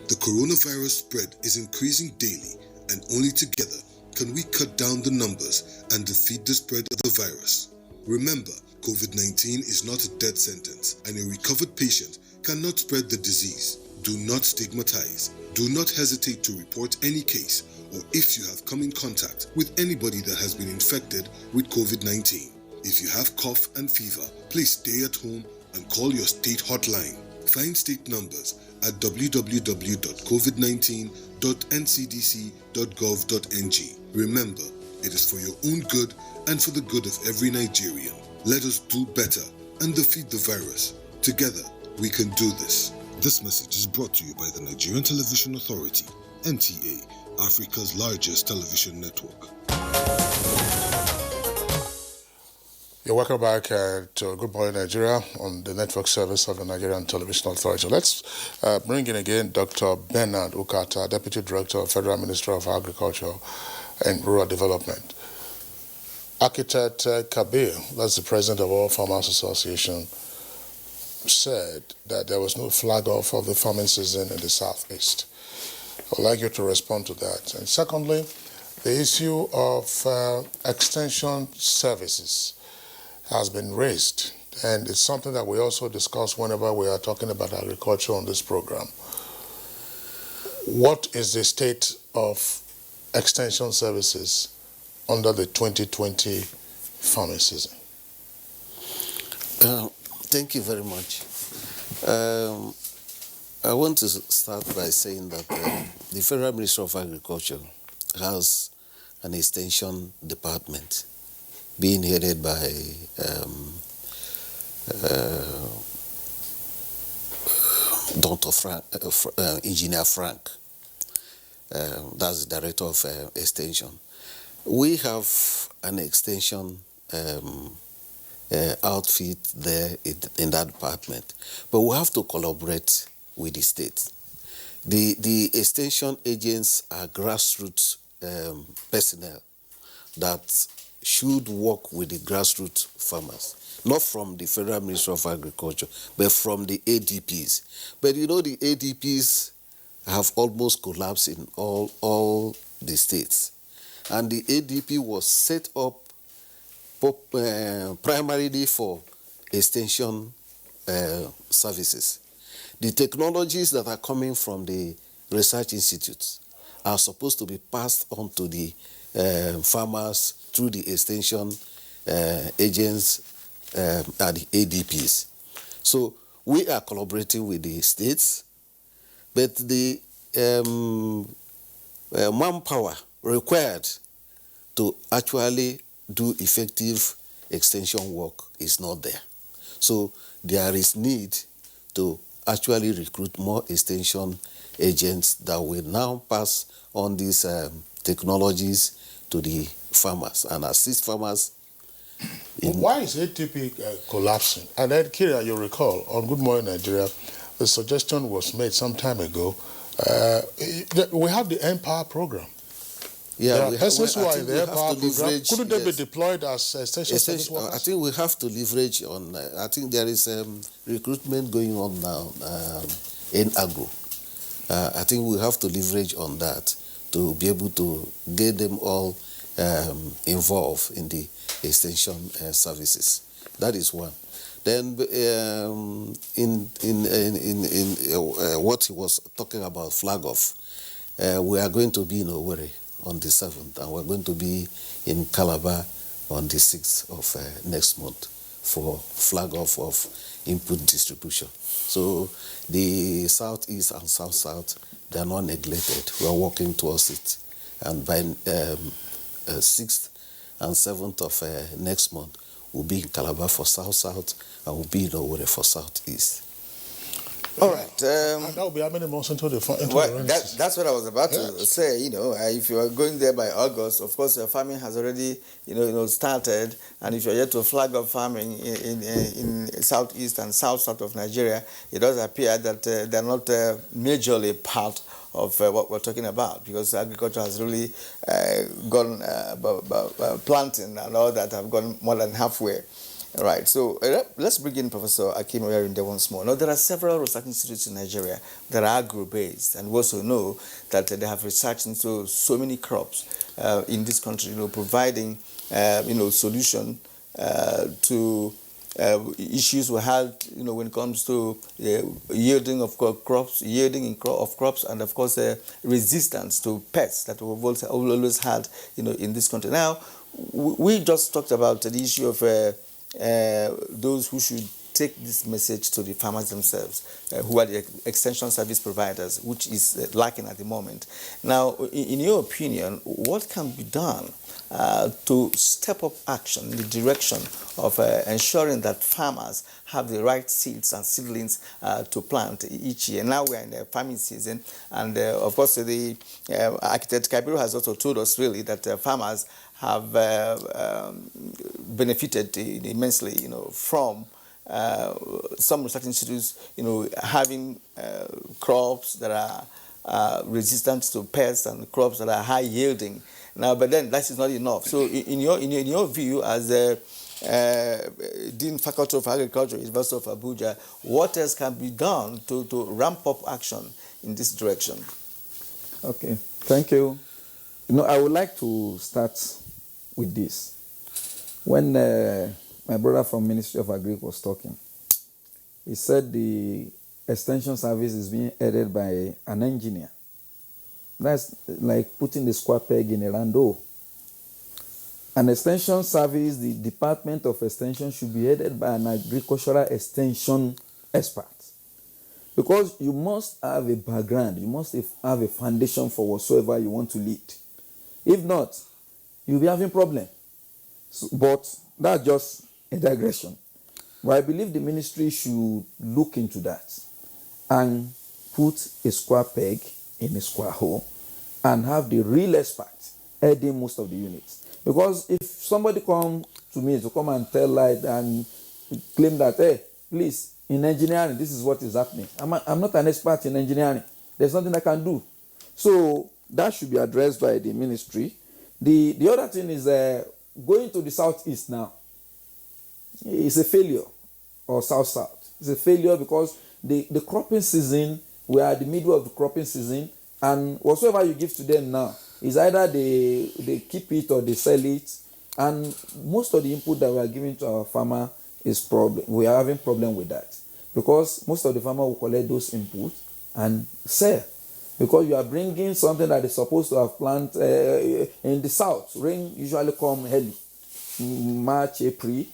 [SPEAKER 9] The coronavirus spread is increasing daily, and only together can we cut down the numbers and defeat the spread of the virus. Remember, COVID-19 is not a death sentence, and a recovered patient cannot spread the disease. Do not stigmatize. Do not hesitate to report any case, or if you have come in contact with anybody that has been infected with COVID-19. If you have cough and fever, please stay at home and call your state hotline. Find state numbers at www.covid19.ncdc.gov.ng. Remember, it is for your own good and for the good of every Nigerian. Let us do better and defeat the virus. Together, we can do this. This message is brought to you by the Nigerian Television Authority, NTA, Africa's largest television network.
[SPEAKER 2] You're welcome back to Good Morning Nigeria on the network service of the Nigerian Television Authority. Let's bring in again Dr. Bernard Ukata, Deputy Director of Federal Ministry of Agriculture and Rural Development. Architect Kabir, that's the president of All Farmers Association, said that there was no flag off of the farming season in the southeast. I'd like you to respond to that. And secondly, the issue of extension services has been raised, and it's something that we also discuss whenever we are talking about agriculture on this program. What is the state of extension services under the 2020 farming season?
[SPEAKER 7] Thank you very much. I want to start by saying that the Federal Ministry of Agriculture has an extension department being headed by Dr. Engineer Frank. That's the director of extension. We have an extension outfit there in that department, but we have to collaborate with the state. The extension agents are grassroots personnel that should work with the grassroots farmers, not from the Federal Ministry of Agriculture, but from the ADPs. But you know, the ADPs have almost collapsed in all the states. And the ADP was set up primarily for extension services. The technologies that are coming from the research institutes are supposed to be passed on to the farmers through the extension agents and the ADPs. So we are collaborating with the states, but the manpower required to actually do effective extension work is not there. So there is need to actually recruit more extension agents that will now pass on these technologies to the farmers and assist farmers.
[SPEAKER 2] Why is ATP collapsing? And then, Kira, you recall, on Good Morning Nigeria, the suggestion was made some time ago. We have the Empower program.
[SPEAKER 7] Yeah,
[SPEAKER 2] persons who are in the Empower program,
[SPEAKER 7] leverage,
[SPEAKER 2] couldn't they be deployed as extension service workers?
[SPEAKER 7] I think we have to leverage on, I think there is recruitment going on now in agro. I think we have to leverage on that to be able to get them all involved in the extension services. That is one. Then in what he was talking about, flag off, we are going to be in Owerri on the 7th, and we're going to be in Calabar on the 6th of next month for flag off of input distribution. So the Southeast and South-South, they are not neglected. We are working towards it. And by 6th and 7th of next month, we'll be in Calabar for South-South, and we'll be in Owerri for Southeast.
[SPEAKER 4] All right.
[SPEAKER 2] That will be how many months into the
[SPEAKER 4] that's what I was about to say. You know, if you are going there by August, of course, your farming has already, started. And if you're yet to flag up farming in Southeast and South of Nigeria, it does appear that they're not majorly part of what we're talking about, because agriculture has really gone planting and all that have gone more than halfway. All right, so let's bring in Professor Akim Oyarinde once more. Now, there are several research institutes in Nigeria that are agro-based, and we also know that they have research into so many crops in this country, providing, solution to issues we had, when it comes to yielding of crops, and of course resistance to pests that we've always had, in this country. Now, we just talked about the issue of those who should take this message to the farmers themselves, who are the extension service providers, which is lacking at the moment. Now, in your opinion, what can be done to step up action in the direction of ensuring that farmers have the right seeds and seedlings to plant each year? Now we are in the farming season, and of course the architect Kabiru has also told us really that farmers have benefited immensely, from some research institutes, having crops that are resistant to pests and crops that are high yielding. Now, but then that is not enough. So, in your view, as Dean Faculty of Agriculture, University of Abuja, what else can be done to ramp up action in this direction?
[SPEAKER 3] Okay, thank you. I would like to start with this. When my brother from Ministry of Agri was talking, he said the extension service is being headed by an engineer. That's like putting the square peg in a round hole. An extension service, the Department of Extension, should be headed by an agricultural extension expert. Because you must have a background, you must have a foundation for whatsoever you want to lead. If not, you'll be having problems. But that's just a digression. But I believe the ministry should look into that and put a square peg in a square hole and have the real expert heading most of the units. Because if somebody come to me to come and tell lies and claim that, hey, please, in engineering, this is what is happening. I'm not an expert in engineering. There's nothing I can do. So that should be addressed by the ministry. The other thing is going to the southeast now. It's a failure, or south-south. It's a failure because the cropping season, we are at the middle of the cropping season, and whatsoever you give to them now is either they keep it or they sell it, and most of the input that we are giving to our farmer is problem. We are having problem with that because most of the farmer will collect those inputs and sell, because you are bringing something that is supposed to have planted in the south. Rain usually come early, March, April.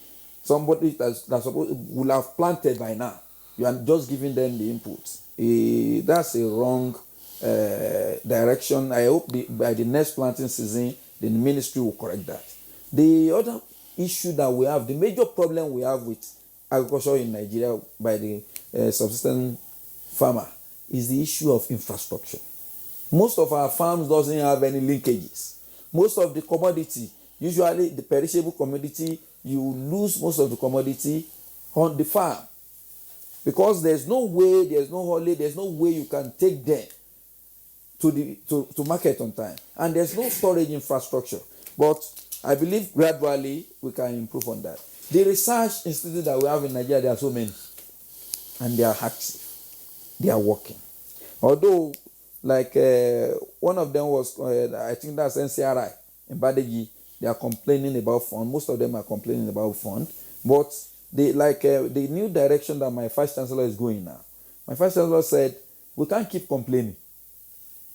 [SPEAKER 3] Somebody that's supposed will have planted by now. You are just giving them the inputs. That's a wrong direction. I hope by the next planting season, the ministry will correct that. The other issue that we have, the major problem we have with agriculture in Nigeria by the subsistence farmer, is the issue of infrastructure. Most of our farms doesn't have any linkages. Most of the commodity, usually the perishable commodity, you lose most of the commodity on the farm because there's no way, there's no holiday, there's no way you can take them to market on time, and there's no storage infrastructure. But I believe gradually we can improve on that. The research institute that we have in Nigeria, there are so many, and they are active, they are working. Although, like one of them was, I think that's NCRI in Badegi, they are complaining about fund. Most of them are complaining about fund, but the new direction that my vice chancellor is going now. My vice chancellor said we can't keep complaining.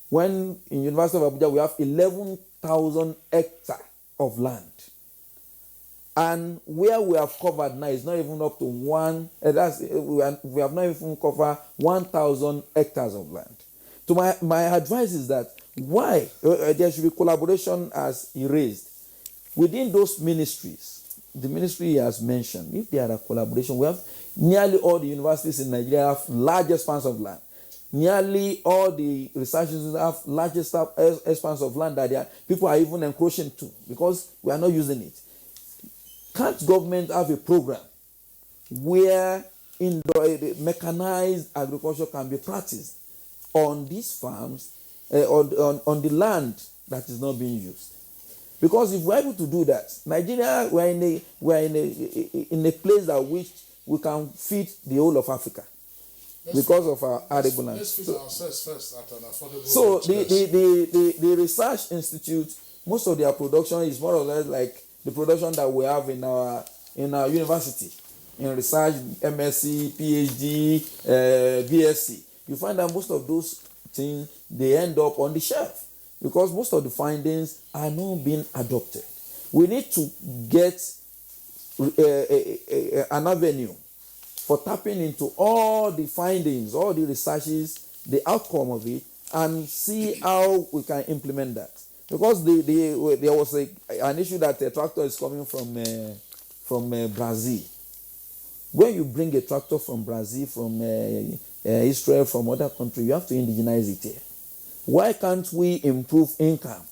[SPEAKER 3] When in University of Abuja we have 11,000 hectares of land, and where we have covered now is not even up to we have not even covered 1,000 hectares of land. So my advice is that why there should be collaboration as he raised within those ministries. The ministry he has mentioned, if there are collaboration, we have nearly all the universities in Nigeria have large expanse of land. Nearly all the research institutes have largest expanse of land that people are even encroaching to because we are not using it. Can't government have a program where mechanized agriculture can be practiced on these farms, on the land that is not being used? Because if we're able to do that, Nigeria, we're in a place that which we can feed the whole of Africa. Because of our arable land.
[SPEAKER 2] Let's feed ourselves first at an affordable
[SPEAKER 3] So
[SPEAKER 2] rate.
[SPEAKER 3] the research institute, most of their production is more or less like the production that we have in our university, in research, MSc, PhD, BSc. You find that most of those things, they end up on the shelf because most of the findings are not being adopted. We need to get an avenue for tapping into all the findings, all the researches, the outcome of it, and see how we can implement that. Because there was an issue that a tractor is coming from Brazil. When you bring a tractor from Brazil, from Israel, from other countries, you have to indigenize it here. Why can't we improve income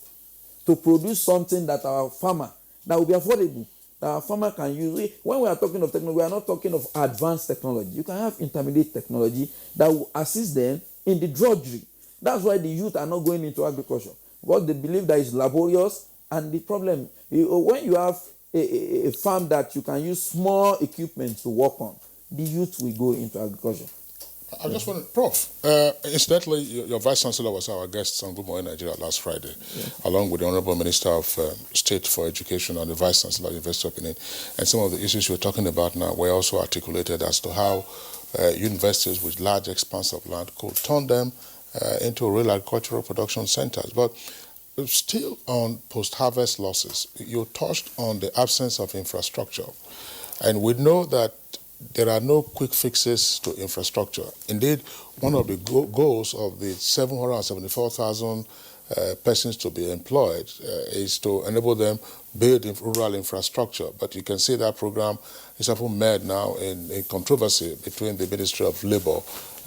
[SPEAKER 3] to produce something that our farmer, that will be affordable, that our farmer can use? When we are talking of technology, we are not talking of advanced technology. You can have intermediate technology that will assist them in the drudgery. That's why the youth are not going into agriculture, because they believe that it's laborious. And the problem, when you have a farm that you can use small equipment to work on, the youth will go into agriculture.
[SPEAKER 2] I just want Prof. Incidentally, your Vice Chancellor was our guest on Good Morning Nigeria last Friday, along with the Honorable Minister of State for Education and the Vice Chancellor of the University of Benin. And some of the issues we're talking about now were also articulated as to how universities with large expanse of land could turn them into real agricultural production centers. But still on post-harvest losses, you touched on the absence of infrastructure. And we know that there are no quick fixes to infrastructure. Indeed, one of the goals of the 774,000 persons to be employed is to enable them build rural infrastructure. But you can see that program is often made now in controversy between the Ministry of Labour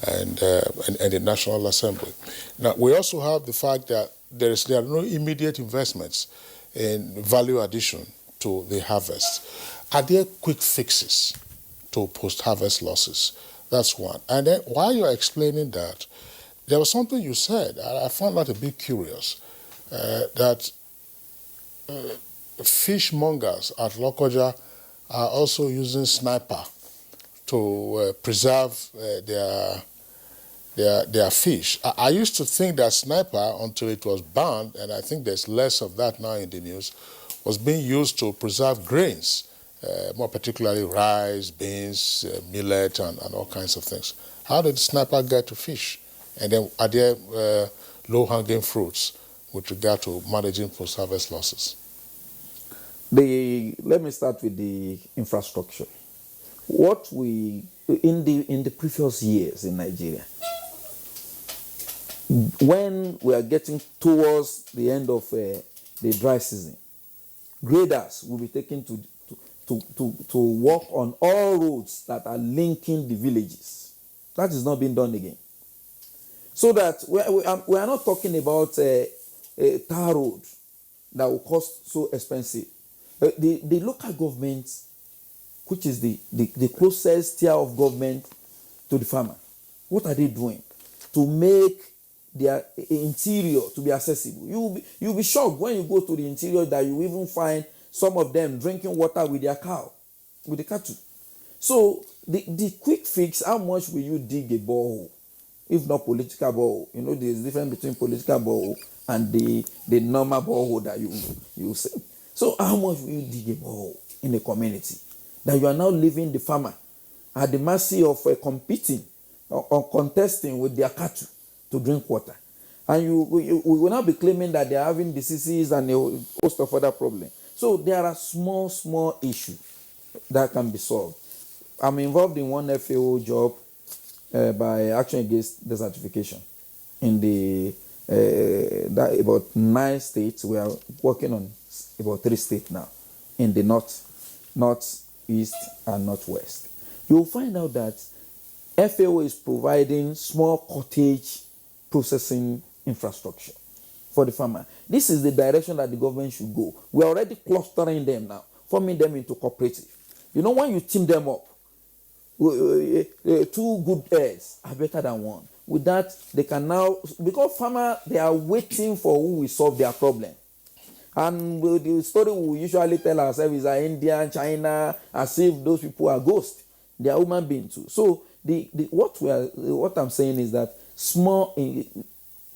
[SPEAKER 2] and the National Assembly. Now, we also have the fact that there are no immediate investments in value addition to the harvest. Are there quick fixes to post-harvest losses? That's one. And then while you're explaining that, there was something you said, I found that a bit curious, that fishmongers at Lokoja are also using sniper to preserve their fish. I used to think that sniper, until it was banned, and I think there's less of that now in the news, was being used to preserve grains, more particularly rice, beans, millet, and all kinds of things. How did sniper get to fish? And then are there low-hanging fruits with regard to managing post-harvest losses?
[SPEAKER 3] Let me start with the infrastructure. What we in the previous years in Nigeria, when we are getting towards the end of the dry season, graders will be taken to work on all roads that are linking the villages. That is not being done again. So that we are not talking about a tar road that will cost so expensive. The local government, which is the closest tier of government to the farmer, what are they doing to make their interior to be accessible? You'll be shocked when you go to the interior that you even find some of them drinking water with their cow, with the cattle. So the quick fix, how much will you dig a borehole? If not political borehole, there's a difference between political borehole and the normal borehole that you say. So how much will you dig a borehole in a community that you are now leaving the farmer at the mercy of competing or contesting with their cattle to drink water? And we will now be claiming that they are having diseases and a host of other problems. So there are small issues that can be solved. I'm involved in one FAO job by Action Against Desertification in about 9 states. We are working on about 3 states now in the north, east, and northwest. You'll find out that FAO is providing small cottage processing infrastructure for the farmer. This is the direction that the government should go. We are already clustering them now, forming them into cooperative. When you team them up, 2 good heads are better than one. With that, they can now, because farmers, they are waiting for who will solve their problem. And the story we usually tell ourselves is that India, China, as if those people are ghosts. They are human beings too. So what I'm saying is that small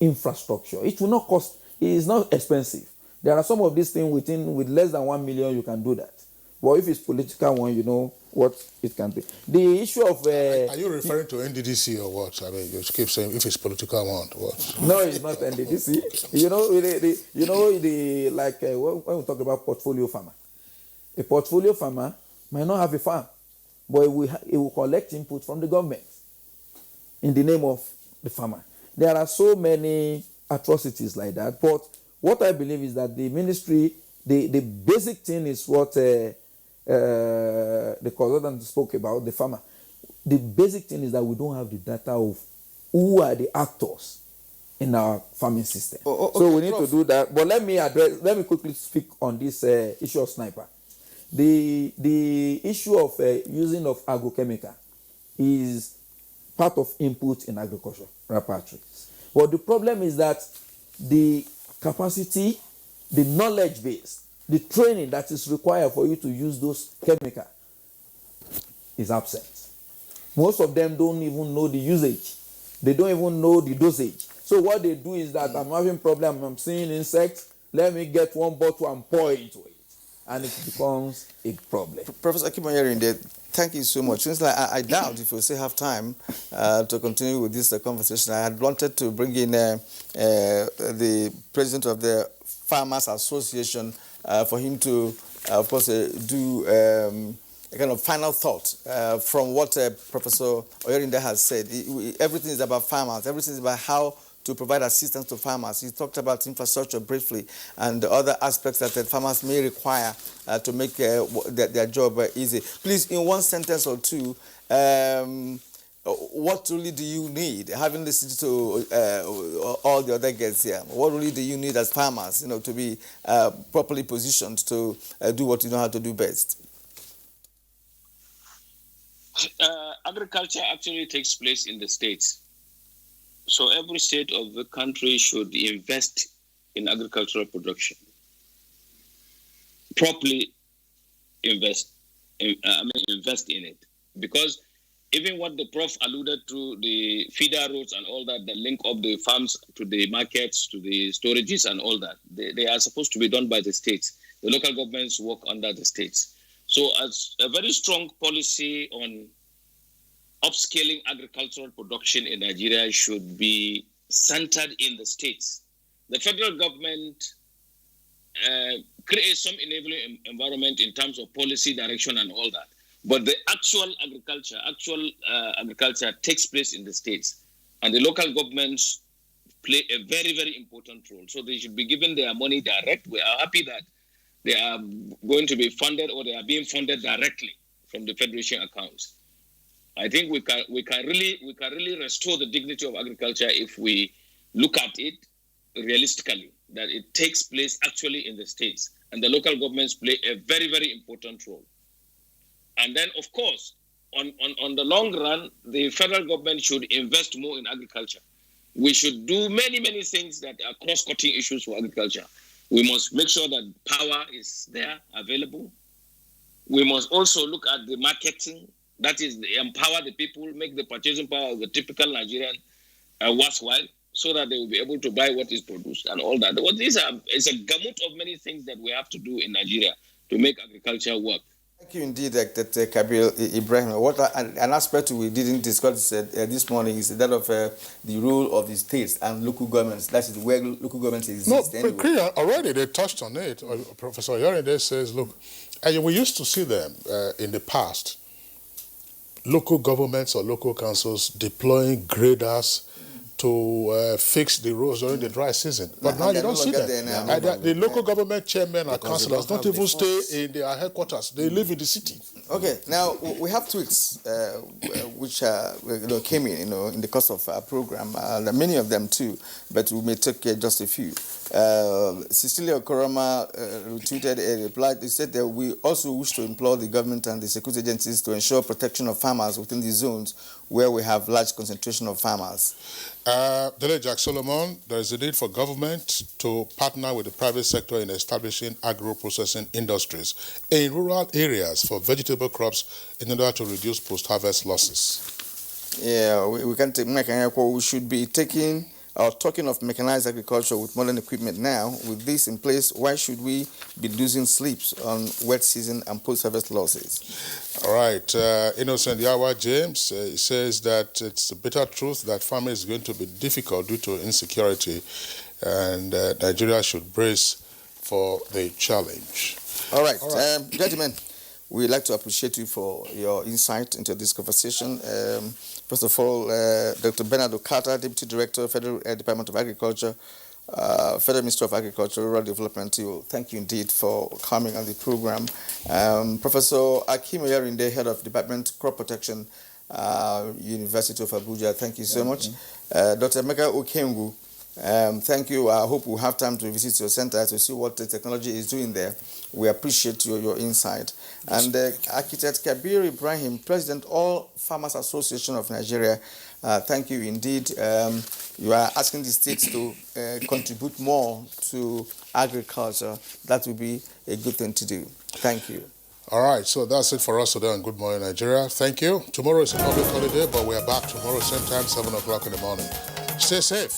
[SPEAKER 3] infrastructure, it will not cost, it is not expensive. There are some of these things with less than 1 million you can do that. But if it's political one, you know what it can be. The issue of
[SPEAKER 2] are you referring to NDDC or what? I mean, you keep saying if it's political one, what?
[SPEAKER 3] No, it's not NDDC. When we talk about portfolio farmer, a portfolio farmer might not have a farm, but it will collect input from the government in the name of the farmer. There are so many atrocities like that. But what I believe is that the ministry, the basic thing is what the consultant spoke about, the farmer. The basic thing is that we don't have the data of who are the actors in our farming system.
[SPEAKER 4] Okay,
[SPEAKER 3] so we need to do that. But let me quickly speak on this issue of sniper. The issue of using of agrochemical is part of input in agriculture, repertories. But the problem is that the capacity, the knowledge base, the training that is required for you to use those chemicals is absent. Most of them don't even know the usage. They don't even know the dosage. So what they do is that I'm having problem, I'm seeing insects, let me get one bottle and pour into it. And it becomes a problem.
[SPEAKER 4] Professor Kimonyere, in the Thank you so much. Since I doubt if we still have time to continue with this conversation, I had wanted to bring in the president of the Farmers Association for him to, of course, do a kind of final thought from what Professor Oyerinda has said. Everything is about farmers. Everything is about how to provide assistance to farmers. He talked about infrastructure briefly and the other aspects that the farmers may require to make their job easy. Please, in one sentence or two, what really do you need? Having listened to all the other guests here, what really do you need as farmers, to be properly positioned to do what you know how to do best?
[SPEAKER 6] Agriculture actually takes place in the states. So every state of the country should invest in agricultural production. Properly invest in it. Because even what the prof alluded to, the feeder roads and all that link up the farms to the markets, to the storages and all that, they are supposed to be done by the states. The local governments work under the states. So as a very strong policy on upscaling agricultural production in Nigeria should be centered in the states. The federal government creates some enabling environment in terms of policy direction and all that. But the actual agriculture takes place in the states. And the local governments play a very, very important role. So they should be given their money direct. We are happy that they are going to be funded, or they are being funded directly from the federation accounts. I think we can really restore the dignity of agriculture if we look at it realistically, that it takes place actually in the states, and the local governments play a very, very important role. And then, of course, on the long run, the federal government should invest more in agriculture. We should do many, many things that are cross-cutting issues for agriculture. We must make sure that power is there, available. We must also look at the marketing. That is, empower the people, make the purchasing power of the typical Nigerian worthwhile, so that they will be able to buy what is produced and all that. Well, it's a gamut of many things that we have to do in Nigeria to make agriculture work.
[SPEAKER 4] Thank you indeed, Dr. Kabir Ibrahim. An aspect we didn't discuss this morning is that of the role of the states and local governments. That is where local governments exist.
[SPEAKER 2] No, anyway. Already they touched on it. Professor Yorinde says, look, we used to see them in the past, local governments or local councils deploying graders to fix the roads during the dry season. But now you don't see them. The local government chairmen and councillors don't even stay in their headquarters. They live in the city.
[SPEAKER 4] Okay, now we have tweets which came in the course of our program. Many of them too, but we may take just a few. Cecilia Okoroma retweeted a reply. They said that we also wish to implore the government and the security agencies to ensure protection of farmers within the zones where we have large concentration of farmers. Dele
[SPEAKER 2] Jack Solomon, there is a need for government to partner with the private sector in establishing agro-processing industries in rural areas for vegetable crops in order to reduce post-harvest losses.
[SPEAKER 4] Yeah, we can take we should be talking of mechanized agriculture with modern equipment now. With this in place, why should we be losing sleeps on wet season and post-harvest losses?
[SPEAKER 2] All right. Innocent Yawa James says that it's a bitter truth that farming is going to be difficult due to insecurity, and Nigeria should brace for the challenge.
[SPEAKER 4] All right. Gentlemen, we'd like to appreciate you for your insight into this conversation. First of all, Dr. Bernard Okata, Deputy Director, Federal Department of Agriculture, Federal Ministry of Agriculture, Rural Development. Thank you indeed for coming on the program. Professor Akim Oyerinda, Head of Department Crop Protection, University of Abuja. Thank you so much. Dr. Emeka Okengu, thank you. I hope we'll have time to visit your center to see what the technology is doing there. We appreciate your insight. And Architect Kabir Ibrahim, President, All Farmers Association of Nigeria, thank you indeed. You are asking the states to contribute more to agriculture. That would be a good thing to do. Thank you.
[SPEAKER 2] All right, so that's it for us today on Good Morning Nigeria. Thank you. Tomorrow is a public holiday, but we are back tomorrow, same time, 7 o'clock in the morning. Stay safe.